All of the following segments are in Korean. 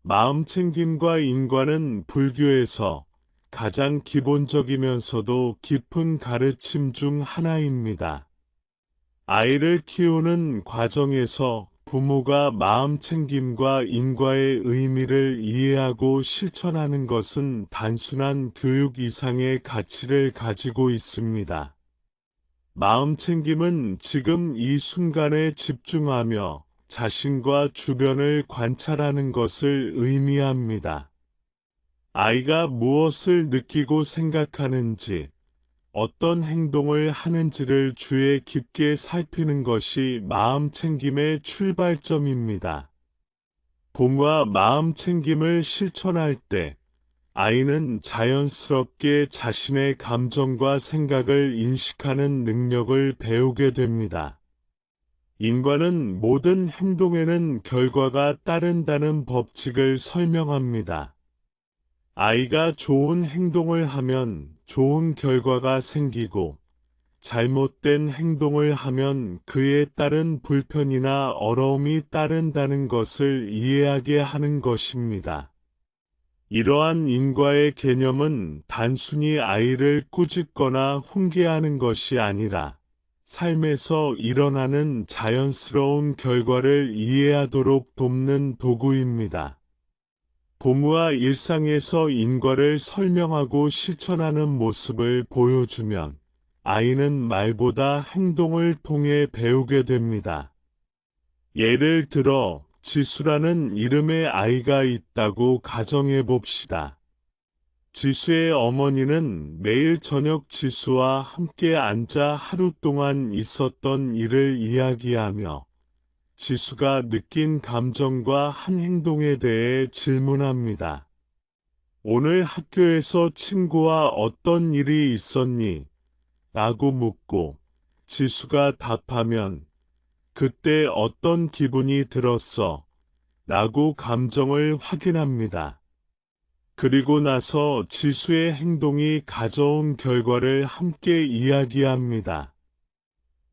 마음챙김과 인과는 불교에서 가장 기본적이면서도 깊은 가르침 중 하나입니다. 아이를 키우는 과정에서 부모가 마음챙김과 인과의 의미를 이해하고 실천하는 것은 단순한 교육 이상의 가치를 가지고 있습니다. 마음챙김은 지금 이 순간에 집중하며 자신과 주변을 관찰하는 것을 의미합니다. 아이가 무엇을 느끼고 생각하는지, 어떤 행동을 하는지를 주의 깊게 살피는 것이 마음챙김의 출발점입니다. 부모가 마음챙김을 실천할 때 아이는 자연스럽게 자신의 감정과 생각을 인식하는 능력을 배우게 됩니다. 인과는 모든 행동에는 결과가 따른다는 법칙을 설명합니다. 아이가 좋은 행동을 하면 좋은 결과가 생기고 잘못된 행동을 하면 그에 따른 불편이나 어려움이 따른다는 것을 이해하게 하는 것입니다. 이러한 인과의 개념은 단순히 아이를 꾸짖거나 훈계하는 것이 아니라 삶에서 일어나는 자연스러운 결과를 이해하도록 돕는 도구입니다. 부모와 일상에서 인과를 설명하고 실천하는 모습을 보여주면 아이는 말보다 행동을 통해 배우게 됩니다. 예를 들어 지수라는 이름의 아이가 있다고 가정해 봅시다. 지수의 어머니는 매일 저녁 지수와 함께 앉아 하루 동안 있었던 일을 이야기하며 지수가 느낀 감정과 한 행동에 대해 질문합니다. 오늘 학교에서 친구와 어떤 일이 있었니? 라고 묻고 지수가 답하면 그때 어떤 기분이 들었어? 라고 감정을 확인합니다. 그리고 나서 지수의 행동이 가져온 결과를 함께 이야기합니다.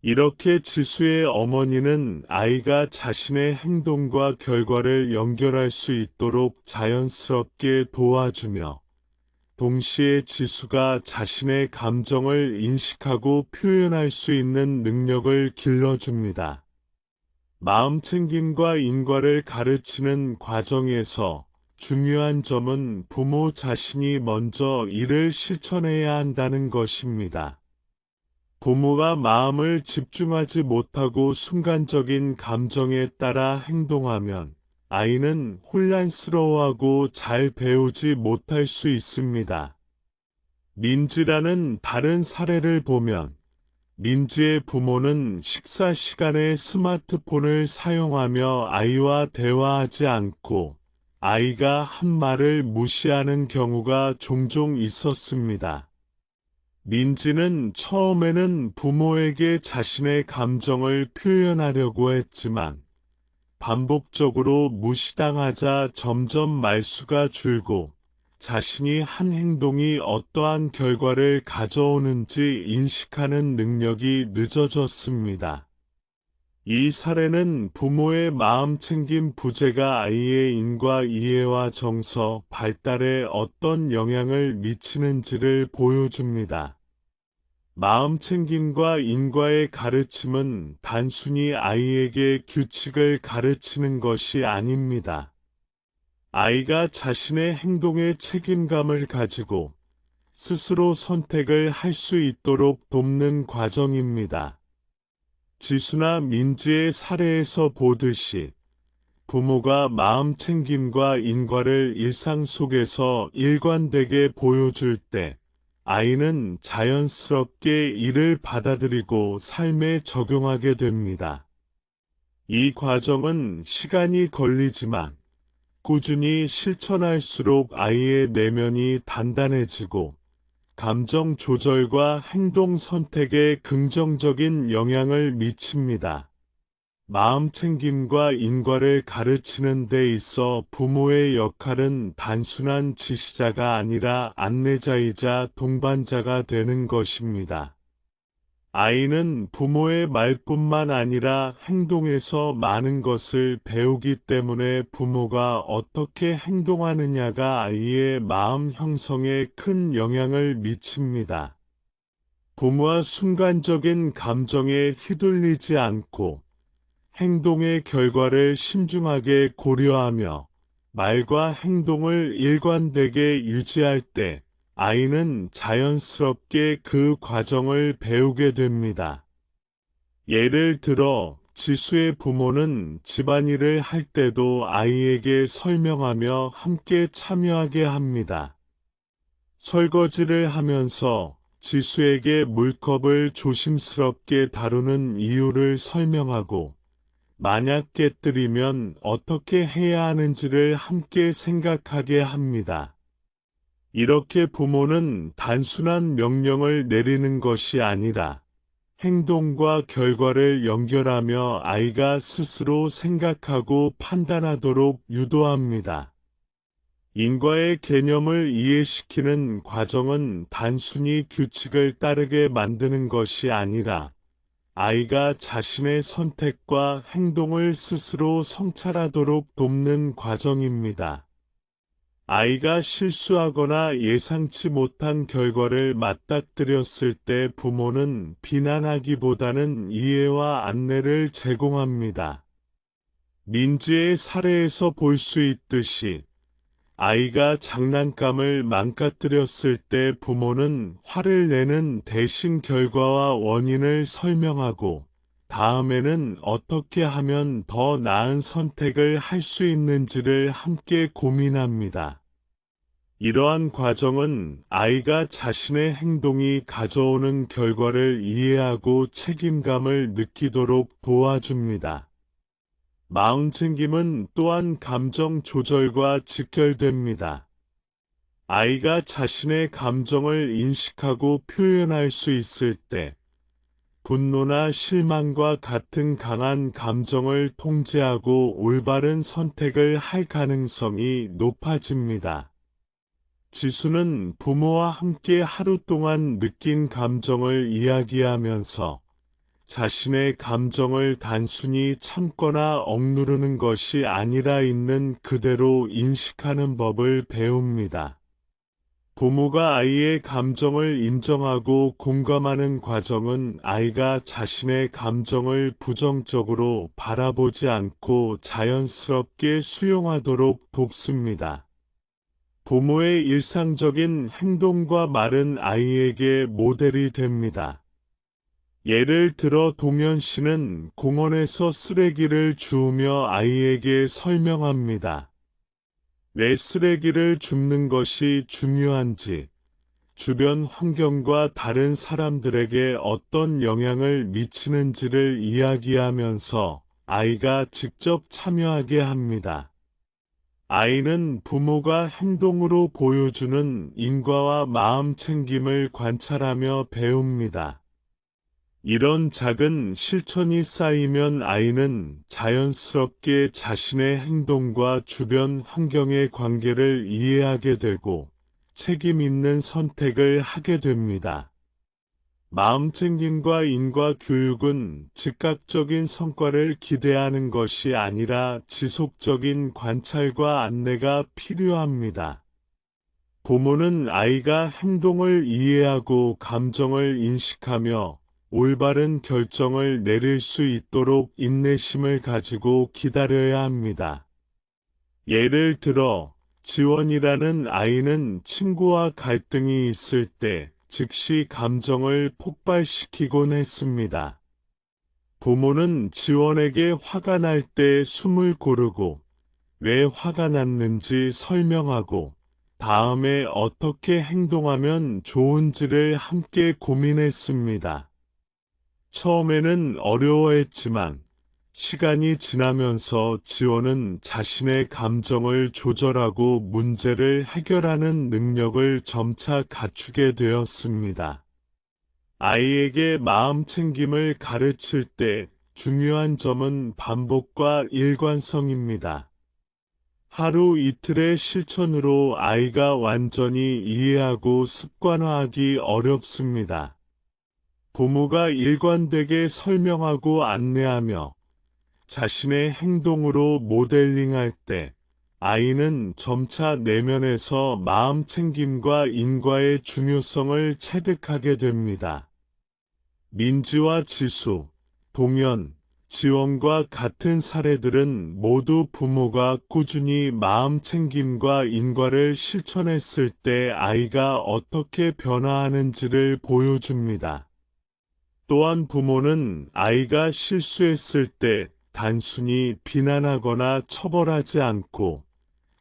이렇게 지수의 어머니는 아이가 자신의 행동과 결과를 연결할 수 있도록 자연스럽게 도와주며 동시에 지수가 자신의 감정을 인식하고 표현할 수 있는 능력을 길러줍니다. 마음챙김과 인과를 가르치는 과정에서 중요한 점은 부모 자신이 먼저 이를 실천해야 한다는 것입니다. 부모가 마음을 집중하지 못하고 순간적인 감정에 따라 행동하면 아이는 혼란스러워하고 잘 배우지 못할 수 있습니다. 민지라는 다른 사례를 보면 민지의 부모는 식사 시간에 스마트폰을 사용하며 아이와 대화하지 않고 아이가 한 말을 무시하는 경우가 종종 있었습니다. 민지는 처음에는 부모에게 자신의 감정을 표현하려고 했지만 반복적으로 무시당하자 점점 말수가 줄고 자신이 한 행동이 어떠한 결과를 가져오는지 인식하는 능력이 늦어졌습니다. 이 사례는 부모의 마음챙김 부재가 아이의 인과 이해와 정서 발달에 어떤 영향을 미치는지를 보여줍니다. 마음챙김과 인과의 가르침은 단순히 아이에게 규칙을 가르치는 것이 아닙니다. 아이가 자신의 행동에 책임감을 가지고 스스로 선택을 할 수 있도록 돕는 과정입니다. 지수나 민지의 사례에서 보듯이 부모가 마음챙김과 인과를 일상 속에서 일관되게 보여줄 때 아이는 자연스럽게 이를 받아들이고 삶에 적용하게 됩니다. 이 과정은 시간이 걸리지만 꾸준히 실천할수록 아이의 내면이 단단해지고 감정 조절과 행동 선택에 긍정적인 영향을 미칩니다. 마음챙김과 인과를 가르치는 데 있어 부모의 역할은 단순한 지시자가 아니라 안내자이자 동반자가 되는 것입니다. 아이는 부모의 말뿐만 아니라 행동에서 많은 것을 배우기 때문에 부모가 어떻게 행동하느냐가 아이의 마음 형성에 큰 영향을 미칩니다. 부모와 순간적인 감정에 휘둘리지 않고 행동의 결과를 신중하게 고려하며 말과 행동을 일관되게 유지할 때 아이는 자연스럽게 그 과정을 배우게 됩니다. 예를 들어 지수의 부모는 집안일을 할 때도 아이에게 설명하며 함께 참여하게 합니다. 설거지를 하면서 지수에게 물컵을 조심스럽게 다루는 이유를 설명하고 만약 깨뜨리면 어떻게 해야 하는지를 함께 생각하게 합니다. 이렇게 부모는 단순한 명령을 내리는 것이 아니라 행동과 결과를 연결하며 아이가 스스로 생각하고 판단하도록 유도합니다. 인과의 개념을 이해시키는 과정은 단순히 규칙을 따르게 만드는 것이 아니라 아이가 자신의 선택과 행동을 스스로 성찰하도록 돕는 과정입니다. 아이가 실수하거나 예상치 못한 결과를 맞닥뜨렸을 때 부모는 비난하기보다는 이해와 안내를 제공합니다. 민지의 사례에서 볼 수 있듯이 아이가 장난감을 망가뜨렸을 때 부모는 화를 내는 대신 결과와 원인을 설명하고 다음에는 어떻게 하면 더 나은 선택을 할 수 있는지를 함께 고민합니다. 이러한 과정은 아이가 자신의 행동이 가져오는 결과를 이해하고 책임감을 느끼도록 도와줍니다. 마음챙김은 또한 감정 조절과 직결됩니다. 아이가 자신의 감정을 인식하고 표현할 수 있을 때 분노나 실망과 같은 강한 감정을 통제하고 올바른 선택을 할 가능성이 높아집니다. 지수는 부모와 함께 하루 동안 느낀 감정을 이야기하면서 자신의 감정을 단순히 참거나 억누르는 것이 아니라 있는 그대로 인식하는 법을 배웁니다. 부모가 아이의 감정을 인정하고 공감하는 과정은 아이가 자신의 감정을 부정적으로 바라보지 않고 자연스럽게 수용하도록 돕습니다. 부모의 일상적인 행동과 말은 아이에게 모델이 됩니다. 예를 들어 동현 씨는 공원에서 쓰레기를 주우며 아이에게 설명합니다. 왜 쓰레기를 줍는 것이 중요한지, 주변 환경과 다른 사람들에게 어떤 영향을 미치는지를 이야기하면서 아이가 직접 참여하게 합니다. 아이는 부모가 행동으로 보여주는 인과와 마음 챙김을 관찰하며 배웁니다. 이런 작은 실천이 쌓이면 아이는 자연스럽게 자신의 행동과 주변 환경의 관계를 이해하게 되고 책임 있는 선택을 하게 됩니다. 마음챙김과 인과 교육은 즉각적인 성과를 기대하는 것이 아니라 지속적인 관찰과 안내가 필요합니다. 부모는 아이가 행동을 이해하고 감정을 인식하며 올바른 결정을 내릴 수 있도록 인내심을 가지고 기다려야 합니다. 예를 들어 지원이라는 아이는 친구와 갈등이 있을 때 즉시 감정을 폭발시키곤 했습니다. 부모는 지원에게 화가 날 때 숨을 고르고 왜 화가 났는지 설명하고 다음에 어떻게 행동하면 좋은지를 함께 고민했습니다. 처음에는 어려워했지만 시간이 지나면서 지원은 자신의 감정을 조절하고 문제를 해결하는 능력을 점차 갖추게 되었습니다. 아이에게 마음 챙김을 가르칠 때 중요한 점은 반복과 일관성입니다. 하루 이틀의 실천으로 아이가 완전히 이해하고 습관화하기 어렵습니다. 부모가 일관되게 설명하고 안내하며 자신의 행동으로 모델링할 때 아이는 점차 내면에서 마음 챙김과 인과의 중요성을 체득하게 됩니다. 민지와 지수, 동현, 지원과 같은 사례들은 모두 부모가 꾸준히 마음 챙김과 인과를 실천했을 때 아이가 어떻게 변화하는지를 보여줍니다. 또한 부모는 아이가 실수했을 때 단순히 비난하거나 처벌하지 않고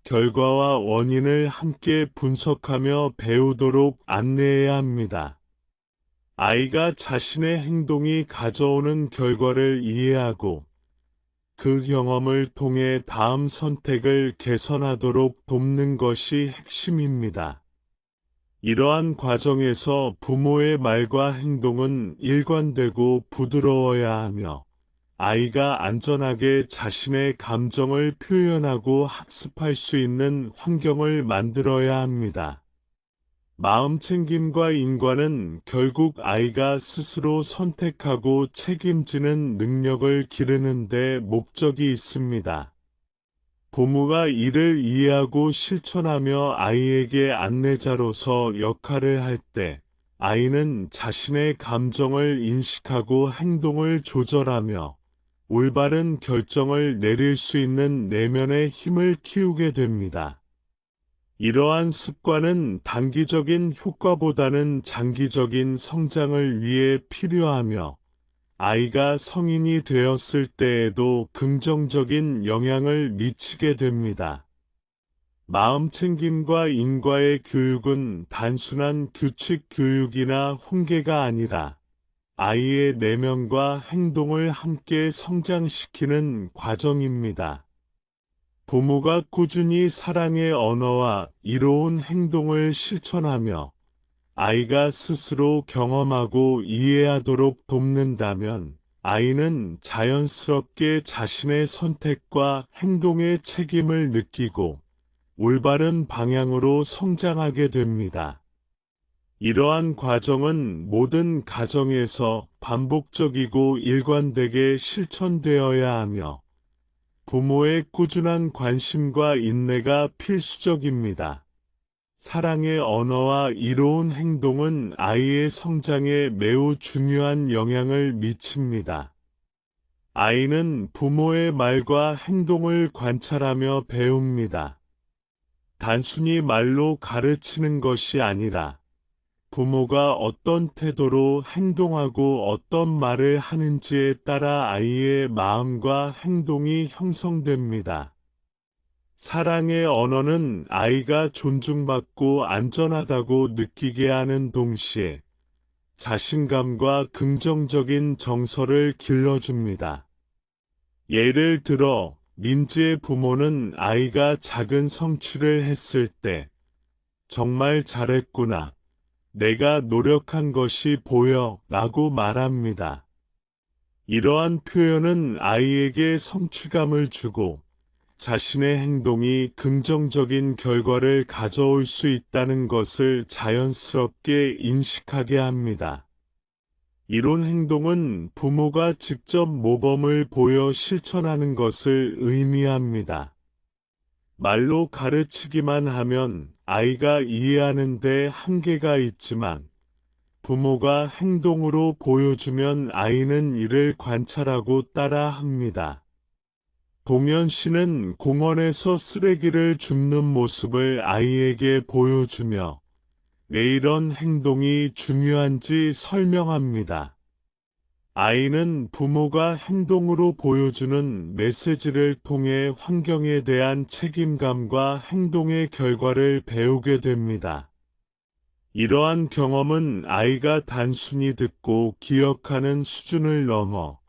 결과와 원인을 함께 분석하며 배우도록 안내해야 합니다. 아이가 자신의 행동이 가져오는 결과를 이해하고 그 경험을 통해 다음 선택을 개선하도록 돕는 것이 핵심입니다. 이러한 과정에서 부모의 말과 행동은 일관되고 부드러워야 하며 아이가 안전하게 자신의 감정을 표현하고 학습할 수 있는 환경을 만들어야 합니다. 마음 챙김과 인과는 결국 아이가 스스로 선택하고 책임지는 능력을 기르는 데 목적이 있습니다. 부모가 이를 이해하고 실천하며 아이에게 안내자로서 역할을 할 때 아이는 자신의 감정을 인식하고 행동을 조절하며 올바른 결정을 내릴 수 있는 내면의 힘을 키우게 됩니다. 이러한 습관은 단기적인 효과보다는 장기적인 성장을 위해 필요하며 아이가 성인이 되었을 때에도 긍정적인 영향을 미치게 됩니다. 마음 챙김과 인과의 교육은 단순한 규칙 교육이나 훈계가 아니라 아이의 내면과 행동을 함께 성장시키는 과정입니다. 부모가 꾸준히 사랑의 언어와 이로운 행동을 실천하며 아이가 스스로 경험하고 이해하도록 돕는다면 아이는 자연스럽게 자신의 선택과 행동의 책임을 느끼고 올바른 방향으로 성장하게 됩니다. 이러한 과정은 모든 가정에서 반복적이고 일관되게 실천되어야 하며 부모의 꾸준한 관심과 인내가 필수적입니다. 사랑의 언어와 이로운 행동은 아이의 성장에 매우 중요한 영향을 미칩니다. 아이는 부모의 말과 행동을 관찰하며 배웁니다. 단순히 말로 가르치는 것이 아니라 부모가 어떤 태도로 행동하고 어떤 말을 하는지에 따라 아이의 마음과 행동이 형성됩니다. 사랑의 언어는 아이가 존중받고 안전하다고 느끼게 하는 동시에 자신감과 긍정적인 정서를 길러줍니다. 예를 들어 민지의 부모는 아이가 작은 성취를 했을 때 정말 잘했구나. 내가 노력한 것이 보여 라고 말합니다. 이러한 표현은 아이에게 성취감을 주고 자신의 행동이 긍정적인 결과를 가져올 수 있다는 것을 자연스럽게 인식하게 합니다. 이런 행동은 부모가 직접 모범을 보여 실천하는 것을 의미합니다. 말로 가르치기만 하면 아이가 이해하는 데 한계가 있지만 부모가 행동으로 보여주면 아이는 이를 관찰하고 따라합니다. 동현 씨는 공원에서 쓰레기를 줍는 모습을 아이에게 보여주며 왜 이런 행동이 중요한지 설명합니다. 아이는 부모가 행동으로 보여주는 메시지를 통해 환경에 대한 책임감과 행동의 결과를 배우게 됩니다. 이러한 경험은 아이가 단순히 듣고 기억하는 수준을 넘어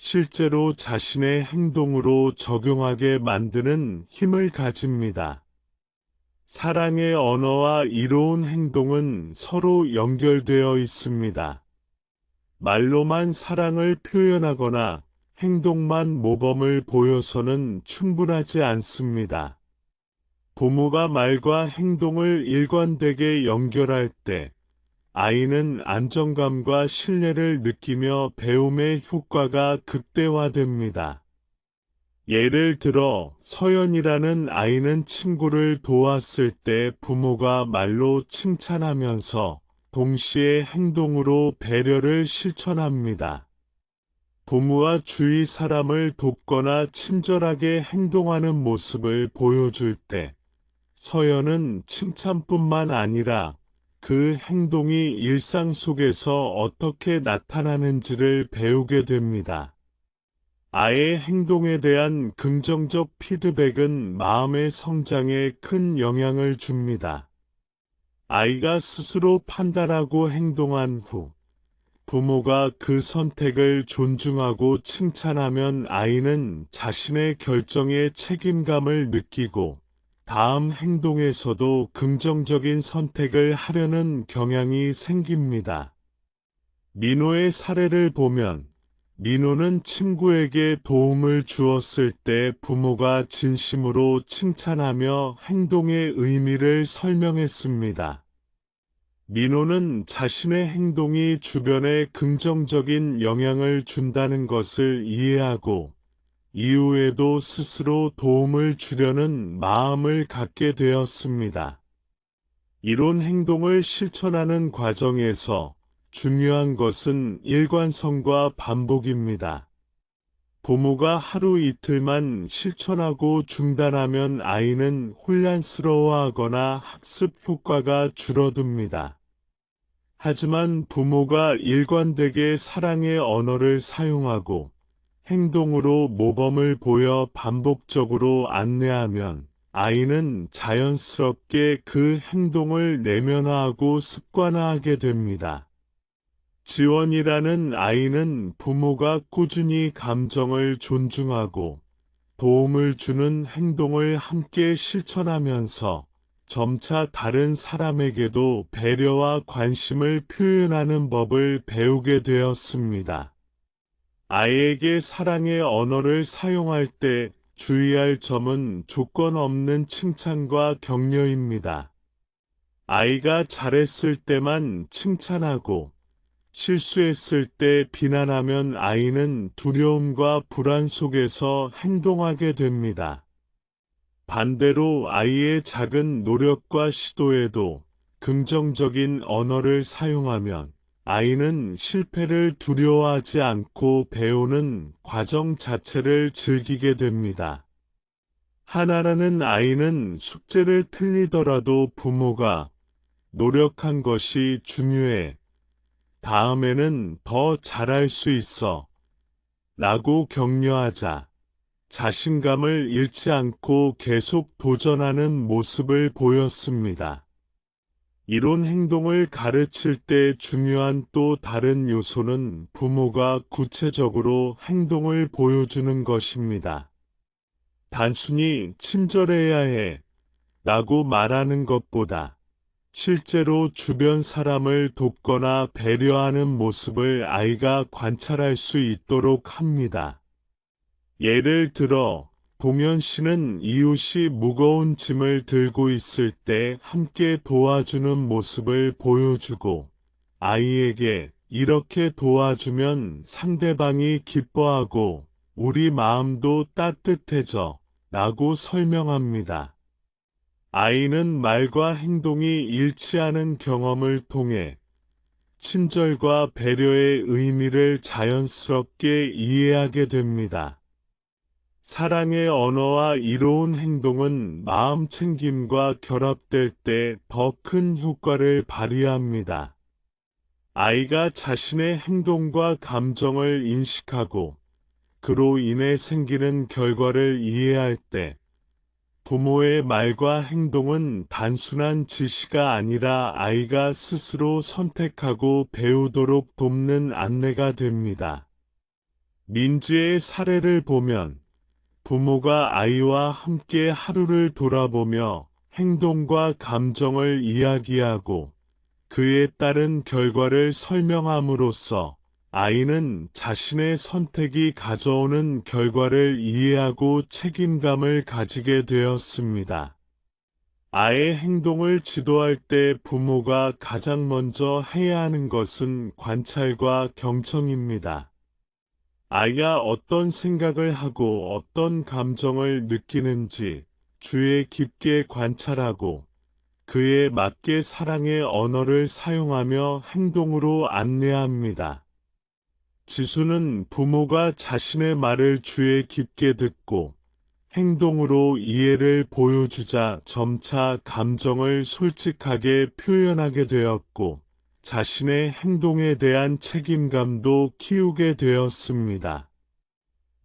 실제로 자신의 행동으로 적용하게 만드는 힘을 가집니다. 사랑의 언어와 이로운 행동은 서로 연결되어 있습니다. 말로만 사랑을 표현하거나 행동만 모범을 보여서는 충분하지 않습니다. 부모가 말과 행동을 일관되게 연결할 때 아이는 안정감과 신뢰를 느끼며 배움의 효과가 극대화됩니다. 예를 들어 서연이라는 아이는 친구를 도왔을 때 부모가 말로 칭찬하면서 동시에 행동으로 배려를 실천합니다. 부모와 주위 사람을 돕거나 친절하게 행동하는 모습을 보여줄 때 서연은 칭찬뿐만 아니라 그 행동이 일상 속에서 어떻게 나타나는지를 배우게 됩니다. 아이의 행동에 대한 긍정적 피드백은 마음의 성장에 큰 영향을 줍니다. 아이가 스스로 판단하고 행동한 후 부모가 그 선택을 존중하고 칭찬하면 아이는 자신의 결정에 책임감을 느끼고 다음 행동에서도 긍정적인 선택을 하려는 경향이 생깁니다. 민호의 사례를 보면 민호는 친구에게 도움을 주었을 때 부모가 진심으로 칭찬하며 행동의 의미를 설명했습니다. 민호는 자신의 행동이 주변에 긍정적인 영향을 준다는 것을 이해하고 이후에도 스스로 도움을 주려는 마음을 갖게 되었습니다. 이런 행동을 실천하는 과정에서 중요한 것은 일관성과 반복입니다. 부모가 하루 이틀만 실천하고 중단하면 아이는 혼란스러워하거나 학습 효과가 줄어듭니다. 하지만 부모가 일관되게 사랑의 언어를 사용하고 행동으로 모범을 보여 반복적으로 안내하면 아이는 자연스럽게 그 행동을 내면화하고 습관화하게 됩니다. 지원이라는 아이는 부모가 꾸준히 감정을 존중하고 도움을 주는 행동을 함께 실천하면서 점차 다른 사람에게도 배려와 관심을 표현하는 법을 배우게 되었습니다. 아이에게 사랑의 언어를 사용할 때 주의할 점은 조건 없는 칭찬과 격려입니다. 아이가 잘했을 때만 칭찬하고 실수했을 때 비난하면 아이는 두려움과 불안 속에서 행동하게 됩니다. 반대로 아이의 작은 노력과 시도에도 긍정적인 언어를 사용하면 아이는 실패를 두려워하지 않고 배우는 과정 자체를 즐기게 됩니다. 하나라는 아이는 숙제를 틀리더라도 부모가 노력한 것이 중요해. 다음에는 더 잘할 수 있어. 라고 격려하자 자신감을 잃지 않고 계속 도전하는 모습을 보였습니다. 이런 행동을 가르칠 때 중요한 또 다른 요소는 부모가 구체적으로 행동을 보여주는 것입니다. 단순히 친절해야 해 라고 말하는 것보다 실제로 주변 사람을 돕거나 배려하는 모습을 아이가 관찰할 수 있도록 합니다. 예를 들어 동현 씨는 이웃이 무거운 짐을 들고 있을 때 함께 도와주는 모습을 보여주고 아이에게 이렇게 도와주면 상대방이 기뻐하고 우리 마음도 따뜻해져 라고 설명합니다. 아이는 말과 행동이 일치하는 경험을 통해 친절과 배려의 의미를 자연스럽게 이해하게 됩니다. 사랑의 언어와 이로운 행동은 마음 챙김과 결합될 때 더 큰 효과를 발휘합니다. 아이가 자신의 행동과 감정을 인식하고 그로 인해 생기는 결과를 이해할 때 부모의 말과 행동은 단순한 지시가 아니라 아이가 스스로 선택하고 배우도록 돕는 안내가 됩니다. 민지의 사례를 보면 부모가 아이와 함께 하루를 돌아보며 행동과 감정을 이야기하고 그에 따른 결과를 설명함으로써 아이는 자신의 선택이 가져오는 결과를 이해하고 책임감을 가지게 되었습니다. 아이의 행동을 지도할 때 부모가 가장 먼저 해야 하는 것은 관찰과 경청입니다. 아이가 어떤 생각을 하고 어떤 감정을 느끼는지 주의 깊게 관찰하고 그에 맞게 사랑의 언어를 사용하며 행동으로 안내합니다. 지수는 부모가 자신의 말을 주의 깊게 듣고 행동으로 이해를 보여주자 점차 감정을 솔직하게 표현하게 되었고 자신의 행동에 대한 책임감도 키우게 되었습니다.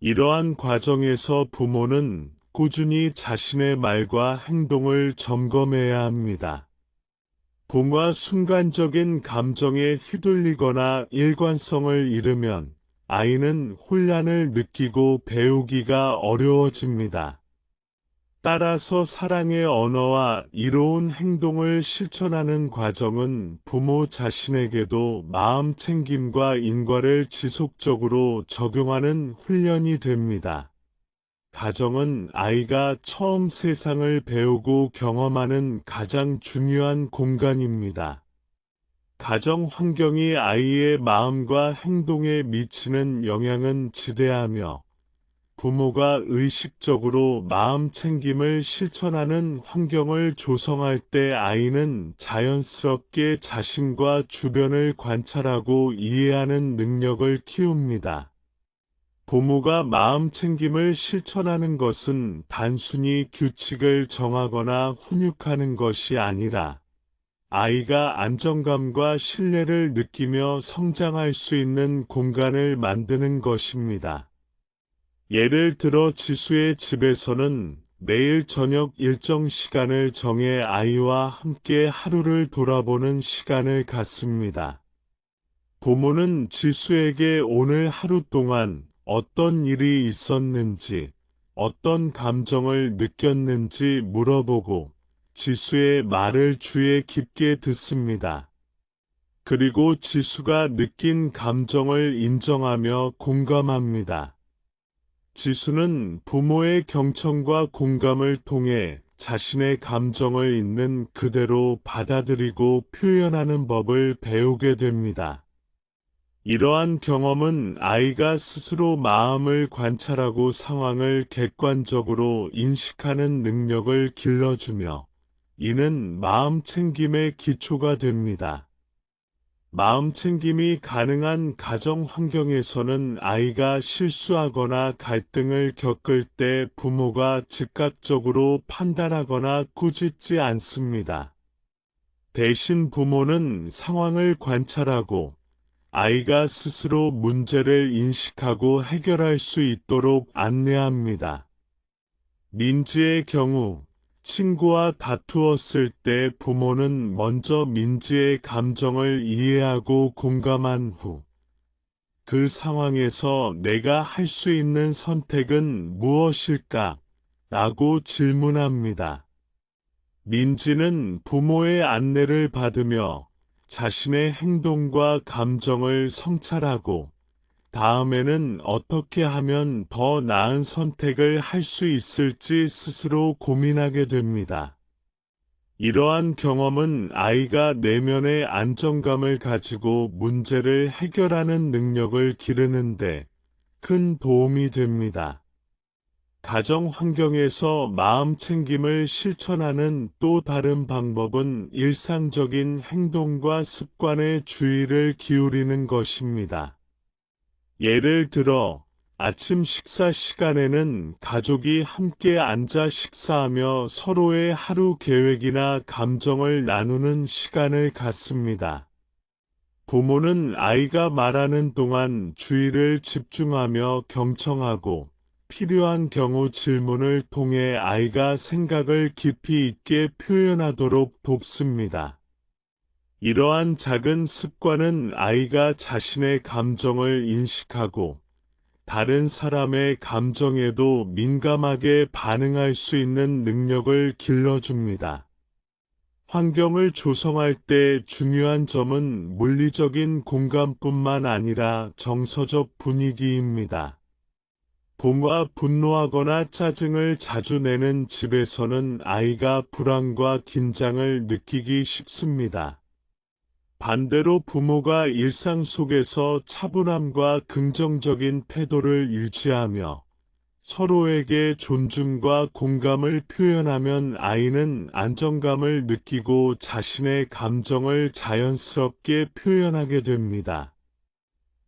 이러한 과정에서 부모는 꾸준히 자신의 말과 행동을 점검해야 합니다. 부모가 순간적인 감정에 휘둘리거나 일관성을 잃으면 아이는 혼란을 느끼고 배우기가 어려워집니다. 따라서 사랑의 언어와 이로운 행동을 실천하는 과정은 부모 자신에게도 마음 챙김과 인과를 지속적으로 적용하는 훈련이 됩니다. 가정은 아이가 처음 세상을 배우고 경험하는 가장 중요한 공간입니다. 가정 환경이 아이의 마음과 행동에 미치는 영향은 지대하며 부모가 의식적으로 마음 챙김을 실천하는 환경을 조성할 때 아이는 자연스럽게 자신과 주변을 관찰하고 이해하는 능력을 키웁니다. 부모가 마음 챙김을 실천하는 것은 단순히 규칙을 정하거나 훈육하는 것이 아니라 아이가 안정감과 신뢰를 느끼며 성장할 수 있는 공간을 만드는 것입니다. 예를 들어 지수의 집에서는 매일 저녁 일정 시간을 정해 아이와 함께 하루를 돌아보는 시간을 갖습니다. 부모는 지수에게 오늘 하루 동안 어떤 일이 있었는지, 어떤 감정을 느꼈는지 물어보고 지수의 말을 주의 깊게 듣습니다. 그리고 지수가 느낀 감정을 인정하며 공감합니다. 지수는 부모의 경청과 공감을 통해 자신의 감정을 있는 그대로 받아들이고 표현하는 법을 배우게 됩니다. 이러한 경험은 아이가 스스로 마음을 관찰하고 상황을 객관적으로 인식하는 능력을 길러주며 이는 마음 챙김의 기초가 됩니다. 마음 챙김이 가능한 가정 환경에서는 아이가 실수하거나 갈등을 겪을 때 부모가 즉각적으로 판단하거나 꾸짖지 않습니다. 대신 부모는 상황을 관찰하고 아이가 스스로 문제를 인식하고 해결할 수 있도록 안내합니다. 민지의 경우 친구와 다투었을 때 부모는 먼저 민지의 감정을 이해하고 공감한 후 그 상황에서 내가 할 수 있는 선택은 무엇일까? 라고 질문합니다. 민지는 부모의 안내를 받으며 자신의 행동과 감정을 성찰하고 다음에는 어떻게 하면 더 나은 선택을 할 수 있을지 스스로 고민하게 됩니다. 이러한 경험은 아이가 내면의 안정감을 가지고 문제를 해결하는 능력을 기르는데 큰 도움이 됩니다. 가정 환경에서 마음 챙김을 실천하는 또 다른 방법은 일상적인 행동과 습관에 주의를 기울이는 것입니다. 예를 들어 아침 식사 시간에는 가족이 함께 앉아 식사하며 서로의 하루 계획이나 감정을 나누는 시간을 갖습니다. 부모는 아이가 말하는 동안 주의를 집중하며 경청하고 필요한 경우 질문을 통해 아이가 생각을 깊이 있게 표현하도록 돕습니다. 이러한 작은 습관은 아이가 자신의 감정을 인식하고 다른 사람의 감정에도 민감하게 반응할 수 있는 능력을 길러줍니다. 환경을 조성할 때 중요한 점은 물리적인 공간뿐만 아니라 정서적 분위기입니다. 부모가 분노하거나 짜증을 자주 내는 집에서는 아이가 불안과 긴장을 느끼기 쉽습니다. 반대로 부모가 일상 속에서 차분함과 긍정적인 태도를 유지하며 서로에게 존중과 공감을 표현하면 아이는 안정감을 느끼고 자신의 감정을 자연스럽게 표현하게 됩니다.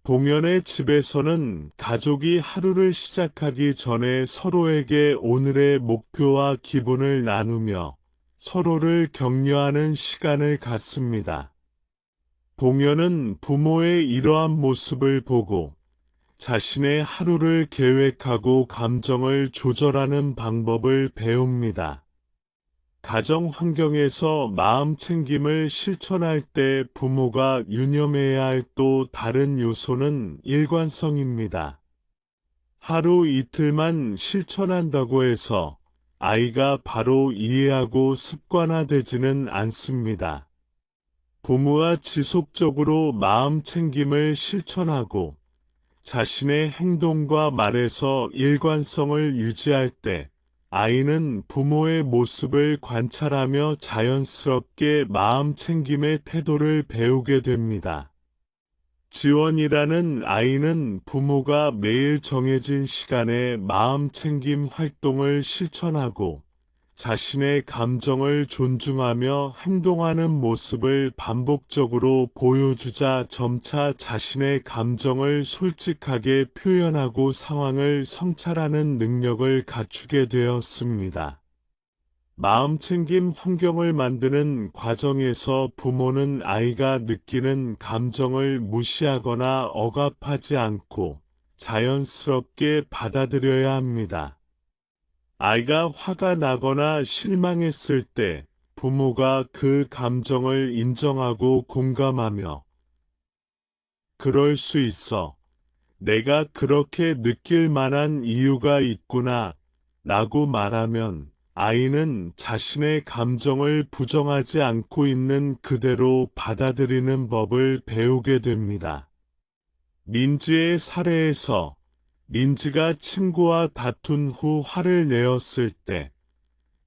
동현의 집에서는 가족이 하루를 시작하기 전에 서로에게 오늘의 목표와 기분을 나누며 서로를 격려하는 시간을 갖습니다. 동현은 부모의 이러한 모습을 보고 자신의 하루를 계획하고 감정을 조절하는 방법을 배웁니다. 가정 환경에서 마음 챙김을 실천할 때 부모가 유념해야 할 또 다른 요소는 일관성입니다. 하루 이틀만 실천한다고 해서 아이가 바로 이해하고 습관화되지는 않습니다. 부모가 지속적으로 마음 챙김을 실천하고 자신의 행동과 말에서 일관성을 유지할 때 아이는 부모의 모습을 관찰하며 자연스럽게 마음 챙김의 태도를 배우게 됩니다. 지원이라는 아이는 부모가 매일 정해진 시간에 마음 챙김 활동을 실천하고 자신의 감정을 존중하며 행동하는 모습을 반복적으로 보여주자 점차 자신의 감정을 솔직하게 표현하고 상황을 성찰하는 능력을 갖추게 되었습니다. 마음챙김 환경을 만드는 과정에서 부모는 아이가 느끼는 감정을 무시하거나 억압하지 않고 자연스럽게 받아들여야 합니다. 아이가 화가 나거나 실망했을 때 부모가 그 감정을 인정하고 공감하며 그럴 수 있어. 내가 그렇게 느낄 만한 이유가 있구나 라고 말하면 아이는 자신의 감정을 부정하지 않고 있는 그대로 받아들이는 법을 배우게 됩니다. 민지의 사례에서 민지가 친구와 다툰 후 화를 내었을 때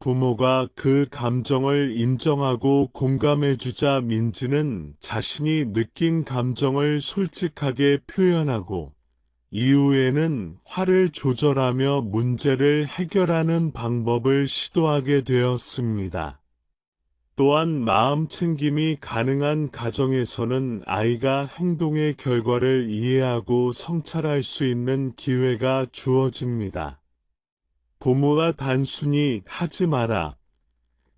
부모가 그 감정을 인정하고 공감해주자 민지는 자신이 느낀 감정을 솔직하게 표현하고 이후에는 화를 조절하며 문제를 해결하는 방법을 시도하게 되었습니다. 또한 마음 챙김이 가능한 가정에서는 아이가 행동의 결과를 이해하고 성찰할 수 있는 기회가 주어집니다. 부모가 단순히 하지 마라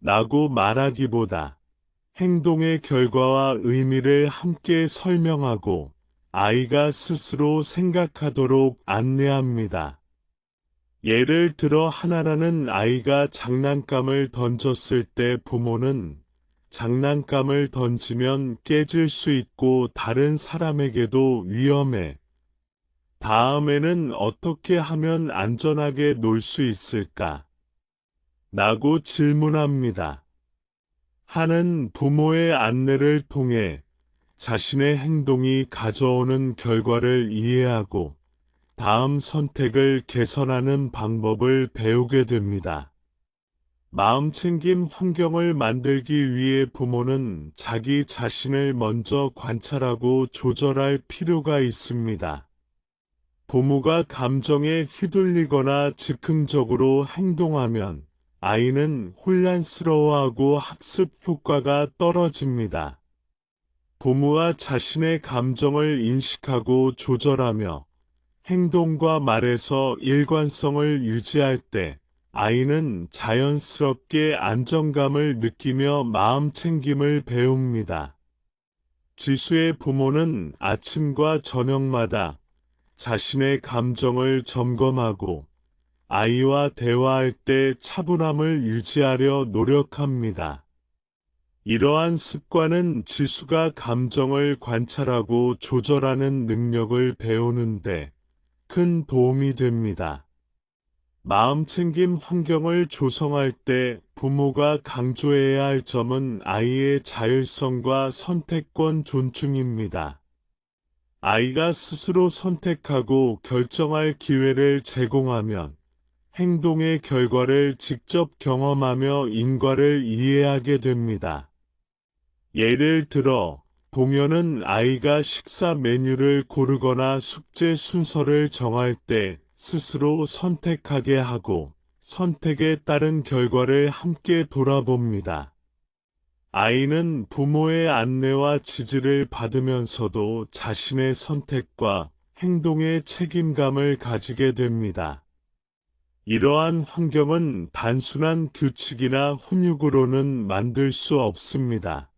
라고 말하기보다 행동의 결과와 의미를 함께 설명하고 아이가 스스로 생각하도록 안내합니다. 예를 들어 하나라는 아이가 장난감을 던졌을 때 부모는 장난감을 던지면 깨질 수 있고 다른 사람에게도 위험해. 다음에는 어떻게 하면 안전하게 놀 수 있을까? 라고 질문합니다. 하는 부모의 안내를 통해 자신의 행동이 가져오는 결과를 이해하고 다음 선택을 개선하는 방법을 배우게 됩니다. 마음챙김 환경을 만들기 위해 부모는 자기 자신을 먼저 관찰하고 조절할 필요가 있습니다. 부모가 감정에 휘둘리거나 즉흥적으로 행동하면 아이는 혼란스러워하고 학습 효과가 떨어집니다. 부모가 자신의 감정을 인식하고 조절하며 행동과 말에서 일관성을 유지할 때 아이는 자연스럽게 안정감을 느끼며 마음챙김을 배웁니다. 지수의 부모는 아침과 저녁마다 자신의 감정을 점검하고 아이와 대화할 때 차분함을 유지하려 노력합니다. 이러한 습관은 지수가 감정을 관찰하고 조절하는 능력을 배우는데 큰 도움이 됩니다. 마음챙김 환경을 조성할 때 부모가 강조해야 할 점은 아이의 자율성과 선택권 존중입니다. 아이가 스스로 선택하고 결정할 기회를 제공하면 행동의 결과를 직접 경험하며 인과를 이해하게 됩니다. 예를 들어, 동요는 아이가 식사 메뉴를 고르거나 숙제 순서를 정할 때 스스로 선택하게 하고 선택에 따른 결과를 함께 돌아봅니다. 아이는 부모의 안내와 지지를 받으면서도 자신의 선택과 행동에 책임감을 가지게 됩니다. 이러한 환경은 단순한 규칙이나 훈육으로는 만들 수 없습니다.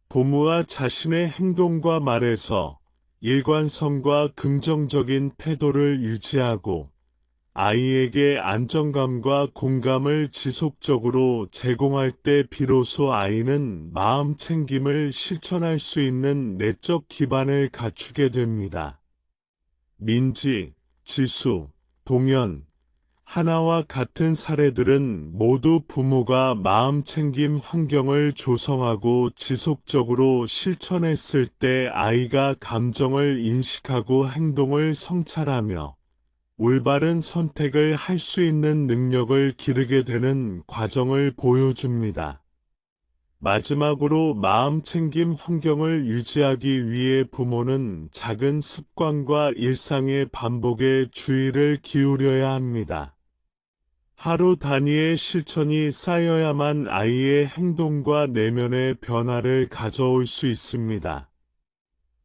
부모와 자신의 행동과 말에서 일관성과 긍정적인 태도를 유지하고 아이에게 안정감과 공감을 지속적으로 제공할 때 비로소 아이는 마음 챙김을 실천할 수 있는 내적 기반을 갖추게 됩니다. 민지, 지수, 동현, 하나와 같은 사례들은 모두 부모가 마음 챙김 환경을 조성하고 지속적으로 실천했을 때 아이가 감정을 인식하고 행동을 성찰하며 올바른 선택을 할 수 있는 능력을 기르게 되는 과정을 보여줍니다. 마지막으로 마음 챙김 환경을 유지하기 위해 부모는 작은 습관과 일상의 반복에 주의를 기울여야 합니다. 하루 단위의 실천이 쌓여야만 아이의 행동과 내면의 변화를 가져올 수 있습니다.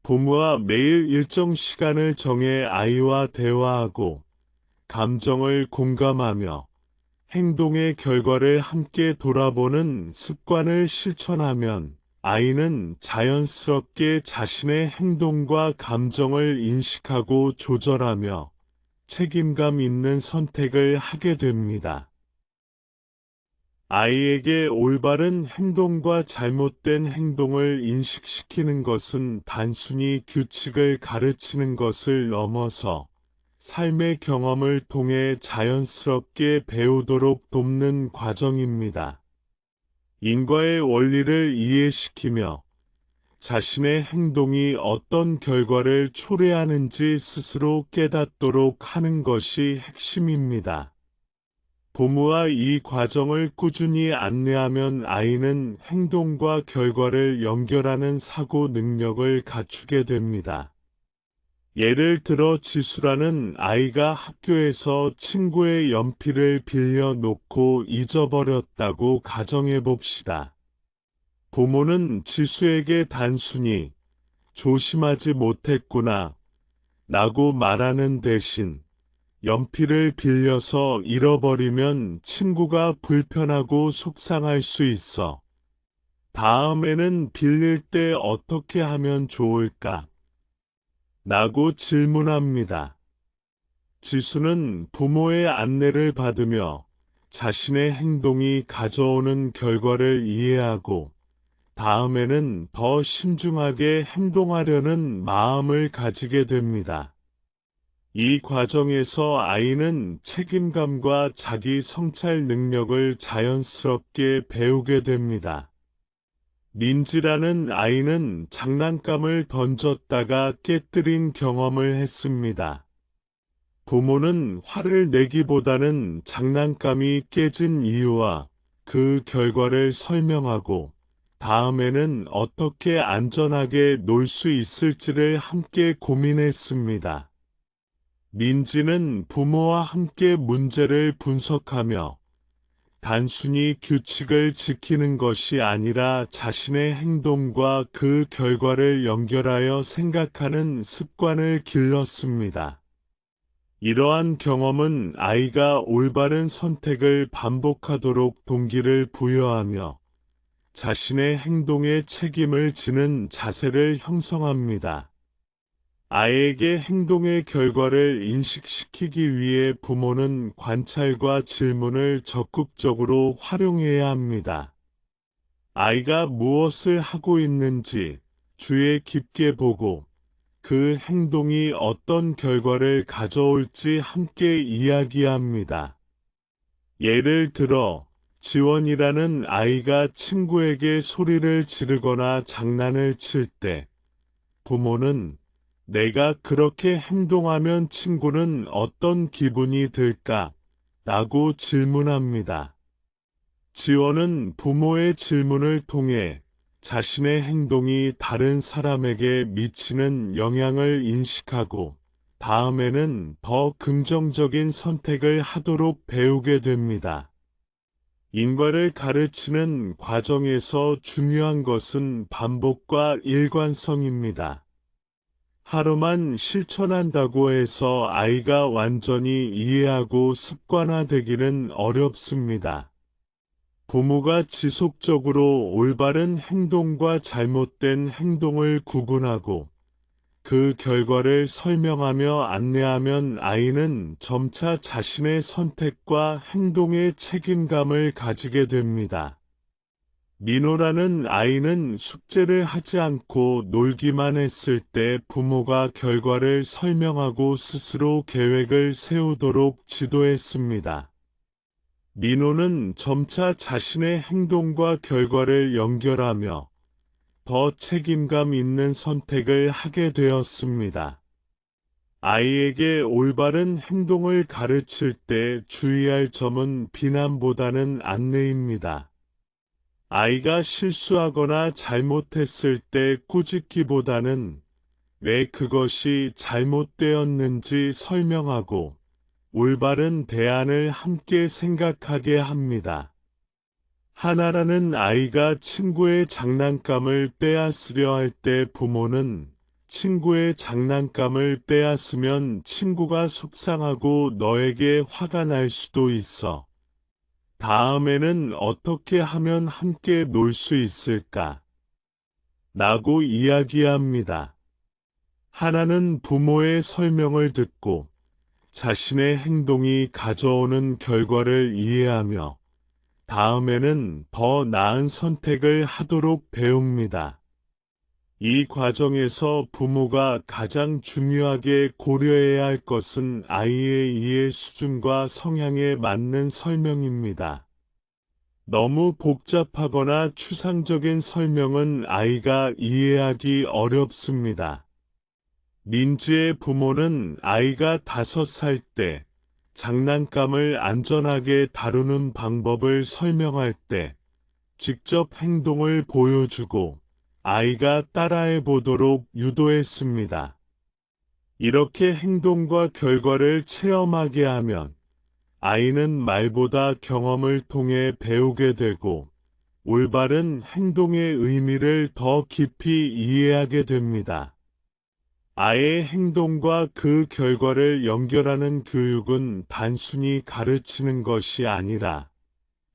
부모와 매일 일정 시간을 정해 아이와 대화하고 감정을 공감하며 행동의 결과를 함께 돌아보는 습관을 실천하면 아이는 자연스럽게 자신의 행동과 감정을 인식하고 조절하며 책임감 있는 선택을 하게 됩니다. 아이에게 올바른 행동과 잘못된 행동을 인식시키는 것은 단순히 규칙을 가르치는 것을 넘어서 삶의 경험을 통해 자연스럽게 배우도록 돕는 과정입니다. 인과의 원리를 이해시키며 자신의 행동이 어떤 결과를 초래하는지 스스로 깨닫도록 하는 것이 핵심입니다. 부모와 이 과정을 꾸준히 안내하면 아이는 행동과 결과를 연결하는 사고 능력을 갖추게 됩니다. 예를 들어 지수라는 아이가 학교에서 친구의 연필을 빌려 놓고 잊어버렸다고 가정해 봅시다. 부모는 지수에게 단순히 조심하지 못했구나 라고 말하는 대신 연필을 빌려서 잃어버리면 친구가 불편하고 속상할 수 있어. 다음에는 빌릴 때 어떻게 하면 좋을까? 라고 질문합니다. 지수는 부모의 안내를 받으며 자신의 행동이 가져오는 결과를 이해하고 다음에는 더 신중하게 행동하려는 마음을 가지게 됩니다. 이 과정에서 아이는 책임감과 자기 성찰 능력을 자연스럽게 배우게 됩니다. 민지라는 아이는 장난감을 던졌다가 깨뜨린 경험을 했습니다. 부모는 화를 내기보다는 장난감이 깨진 이유와 그 결과를 설명하고 다음에는 어떻게 안전하게 놀 수 있을지를 함께 고민했습니다. 민지는 부모와 함께 문제를 분석하며 단순히 규칙을 지키는 것이 아니라 자신의 행동과 그 결과를 연결하여 생각하는 습관을 길렀습니다. 이러한 경험은 아이가 올바른 선택을 반복하도록 동기를 부여하며 자신의 행동에 책임을 지는 자세를 형성합니다. 아이에게 행동의 결과를 인식시키기 위해 부모는 관찰과 질문을 적극적으로 활용해야 합니다. 아이가 무엇을 하고 있는지 주의 깊게 보고 그 행동이 어떤 결과를 가져올지 함께 이야기합니다. 예를 들어 지원이라는 아이가 친구에게 소리를 지르거나 장난을 칠 때 부모는 내가 그렇게 행동하면 친구는 어떤 기분이 들까? 라고 질문합니다. 지원은 부모의 질문을 통해 자신의 행동이 다른 사람에게 미치는 영향을 인식하고 다음에는 더 긍정적인 선택을 하도록 배우게 됩니다. 인과를 가르치는 과정에서 중요한 것은 반복과 일관성입니다. 하루만 실천한다고 해서 아이가 완전히 이해하고 습관화되기는 어렵습니다. 부모가 지속적으로 올바른 행동과 잘못된 행동을 구분하고 그 결과를 설명하며 안내하면 아이는 점차 자신의 선택과 행동에 책임감을 가지게 됩니다. 민호라는 아이는 숙제를 하지 않고 놀기만 했을 때 부모가 결과를 설명하고 스스로 계획을 세우도록 지도했습니다. 민호는 점차 자신의 행동과 결과를 연결하며 더 책임감 있는 선택을 하게 되었습니다. 아이에게 올바른 행동을 가르칠 때 주의할 점은 비난보다는 안내입니다. 아이가 실수하거나 잘못했을 때 꾸짖기보다는 왜 그것이 잘못되었는지 설명하고 올바른 대안을 함께 생각하게 합니다. 하나라는 아이가 친구의 장난감을 빼앗으려 할 때 부모는 친구의 장난감을 빼앗으면 친구가 속상하고 너에게 화가 날 수도 있어. 다음에는 어떻게 하면 함께 놀 수 있을까? 라고 이야기합니다. 하나는 부모의 설명을 듣고 자신의 행동이 가져오는 결과를 이해하며 다음에는 더 나은 선택을 하도록 배웁니다. 이 과정에서 부모가 가장 중요하게 고려해야 할 것은 아이의 이해 수준과 성향에 맞는 설명입니다. 너무 복잡하거나 추상적인 설명은 아이가 이해하기 어렵습니다. 민지의 부모는 아이가 5살 때 장난감을 안전하게 다루는 방법을 설명할 때 직접 행동을 보여주고 아이가 따라해 보도록 유도했습니다. 이렇게 행동과 결과를 체험하게 하면 아이는 말보다 경험을 통해 배우게 되고 올바른 행동의 의미를 더 깊이 이해하게 됩니다. 아이의 행동과 그 결과를 연결하는 교육은 단순히 가르치는 것이 아니라